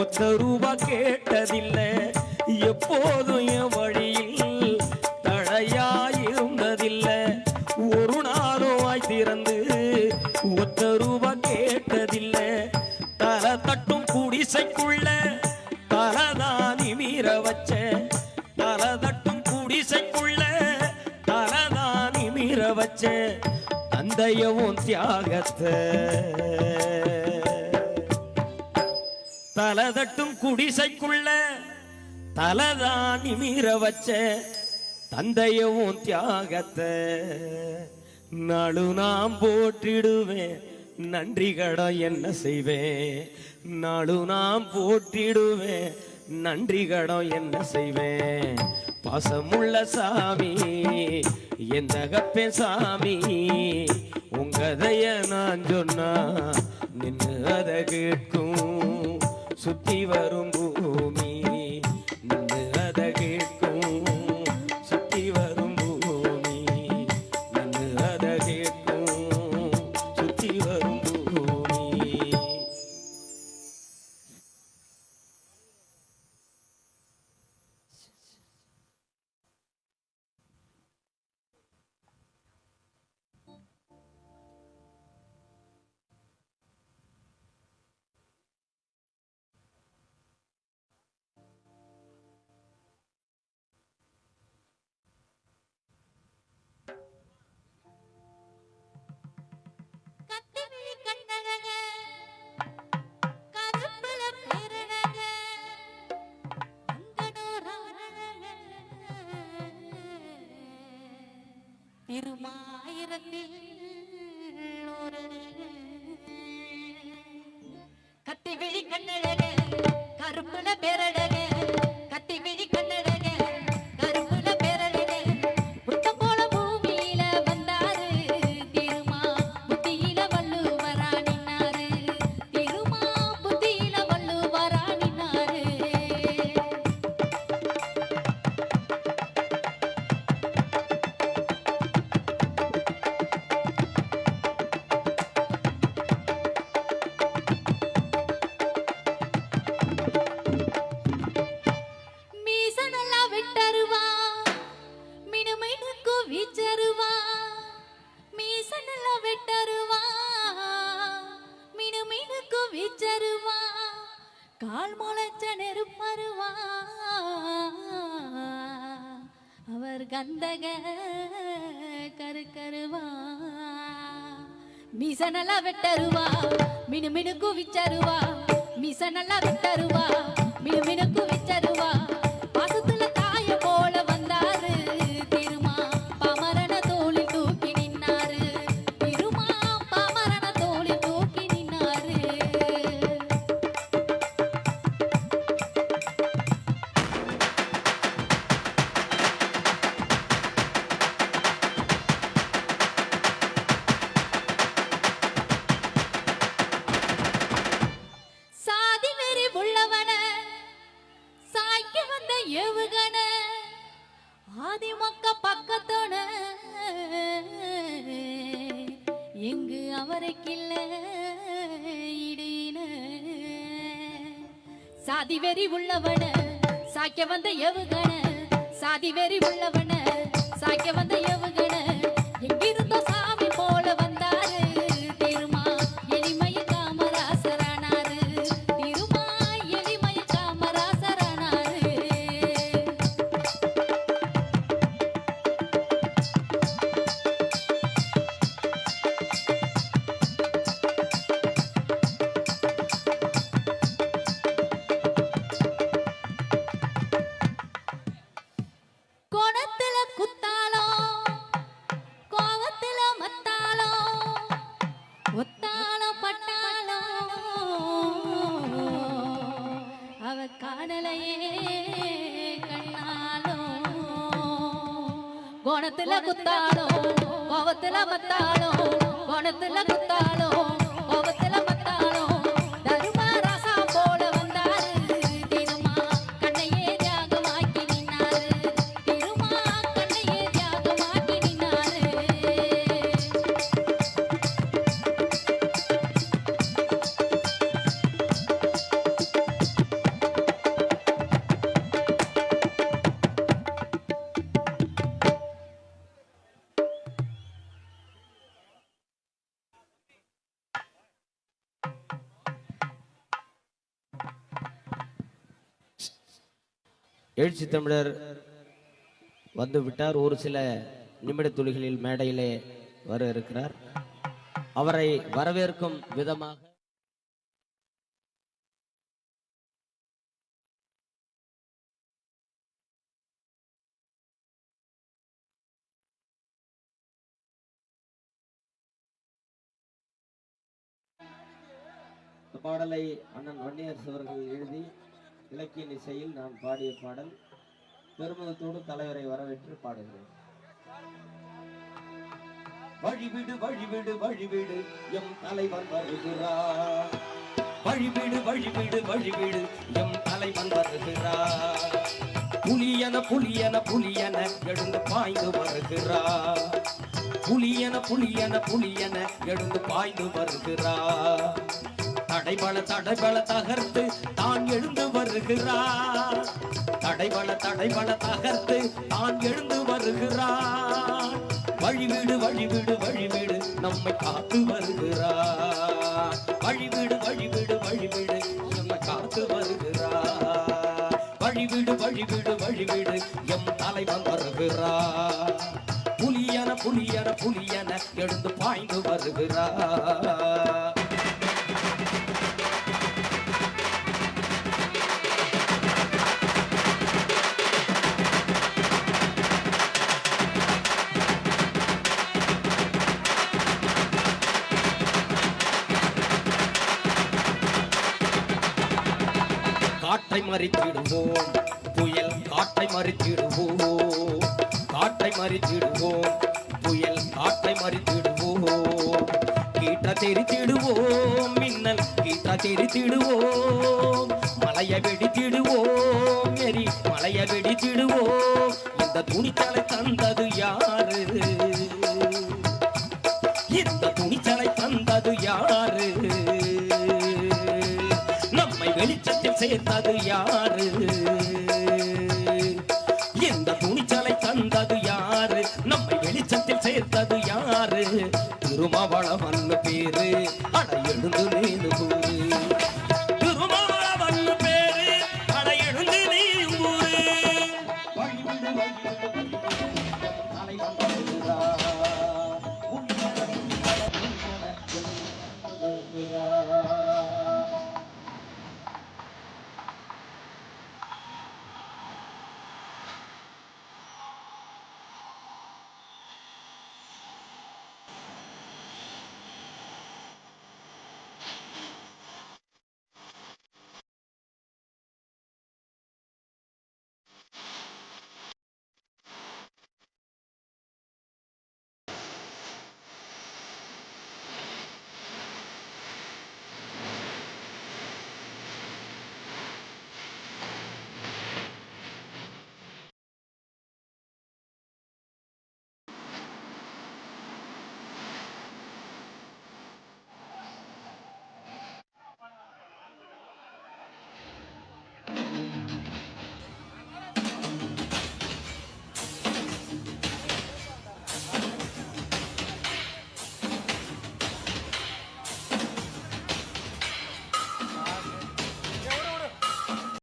ஒத்த ரூபா கேட்டதில்லை எப்போதும் என் வழியில் தடையாயிருந்ததில்லை ஒரு நாளும் வாய் திறந்து ஒத்த ரூபா கேட்டதில்லை தலை தட்டும் குடிசைக்குள்ள தலதான் நிமிர வச்ச தலை தட்டும் குடிசைக்குள்ள தலதான் நிமிர வச்ச தந்தையவும் தியாகத்தை தலதட்டும் குடிசைக்குள்ள தலதான் நிமிர வச்ச தந்தையவும் தியாகத்தை நாடு நாம் போற்றிடுவேன் நன்றி கடன் என்ன செய்வேன் நாடு நாம் போற்றிடுவேன் நன்றி கடன் என்ன செய்வேன் பாசமுள்ள சாமி எந்த கப்பேன் சாமி உங்கதைய நான் சொன்னா நின்று அதை கேட்கும் சுத்தி வரும் பூமி நின்று அதை கேட்கும் சுத்தி வரும் பூமி நின்று அதை கேட்கும் சுத்தி வரும் பூமி கத்திவிழி கண்ணழக கருப்புல பேரழக அங்கனோரானழக திருமாயிரத்தில் ஒரு கத்திவிழி கண்ணழக கருப்புல பேரழக கத்திவிழி கண்ணழக கருப்புல பேரழக புத்தம் போல பூமியில வந்தாரு திருமா புத்தியில வள்ளுவரா நின்னாரு திருமா புத்தியில வள்ளுவரா நின்னாரு கந்தக கருவா மீச நல்லா வெட்டருவா மினு மினு குவிச்சருவா மீச நல்லா வெட்டருவா மினு மினு குவிச்சருவா பாசத்துல தாய போல வந்தாரு திருமா பாமரன தோளி தூக்கி நின்னாரு திருமா பாமரன தோளி தூக்கி நின்னாரு சாதி வெறி உள்ளவன சாய்க்க வந்த ஏவுகண ஆதிமக்க பக்கத்தோட எங்கு அவரைக்கில்ல இடின சாதி வெறி உள்ளவன சாய்க்க வந்த ஏவுகண சாதி வெறி உள்ளவன சாய்க்க வந்த ஏவுகண எங்கிருந்தோ சாமி போல வந்தாரு திருமா எளிமைய காமராசரானாரு திருமா எளிமைய காமராசரானாரு கோணத்துல குத்தாலோ கோவத்துல மத்தாலோ ஒத்தாலோ பட்டாலோ அவ காணலையே கண்ணாலோ கோணத்துல குத்தாலோ கோவத்துல மத்தாலோ கோணத்துல குத்தாலோ கோவத்துல மத்தாலோ தருமராசா போல வந்தாரு திருமா கண்ணையே தியாகமாக்கி நின்னாரு திருமா கண்ணையே தியாகமாக்கி நின்னாரு எழுச்சி தமிழர் வந்து விட்டார். ஒரு சில நிமிட துளிகளில் மேடையிலே வர இருக்கிறார். அவரை வரவேற்கும் விதமாக இந்த பாடலை அண்ணன் வன்னியரசு அவர்கள் எழுதி இலக்கிய இசையில் நான் பாடிய பாடல். பெருமிதத்தோடு தலைவரை வரவேற்று பாடுகிறேன். வழிவிடு வழிவிடு வழிவிடு எம் தலைவன் வருகிறார். வழிவிடு வழிவிடு வழிவிடு எம் தலைவன் வருகிறார். புலியன புலியன புலியன எழுந்து பாய்ந்து வருகிறார். புலியன புலியன புலியன எழுந்து பாய்ந்து வருகிறார். தடைபல தகர்த்து தான் எழுந்து வருகிறார். தடைபல தகர்த்து தான் எழுந்து வருகிறார். வழிவிடு வழிவிடு வழிவிடு நம்மை காத்து வருகிறார். வழிவிடு வழிவிடு வழிவிடு நம்மை காத்து வருகிறார். வழிவிடு வழிவிடு வழிவிடு எம் தலைவன் வருகிறார். புலியன புலியன புலியன எழுந்து பாய்ந்து வருகிறார். காற்றை மறித்திடுவோம் புயல் காற்றை மறித்திடுவோம். காற்றை மறித்திடுவோம் புயல் காற்றை மறித்திடுவோம். கீற்ற தெரித்திடுவோம் மின்னல் கீற்ற தெரித்திடுவோம். மலையை வெடித்திடுவோம் எரி மலையை வெடித்திடுவோம். இந்த துணிச்சலை தந்தது யாரு? இந்த துணிச்சலை தந்தது யாரு? நம்மை வெளிச்சத்தில் சேர்த்தது யாரு? இந்த துணிச்சலை தந்தது யாரு? நம்மை வெளிச்சத்தில் சேர்த்தது யாரு? திருமாவளவன் பேரு அட எழுந்து நேனு கூறு.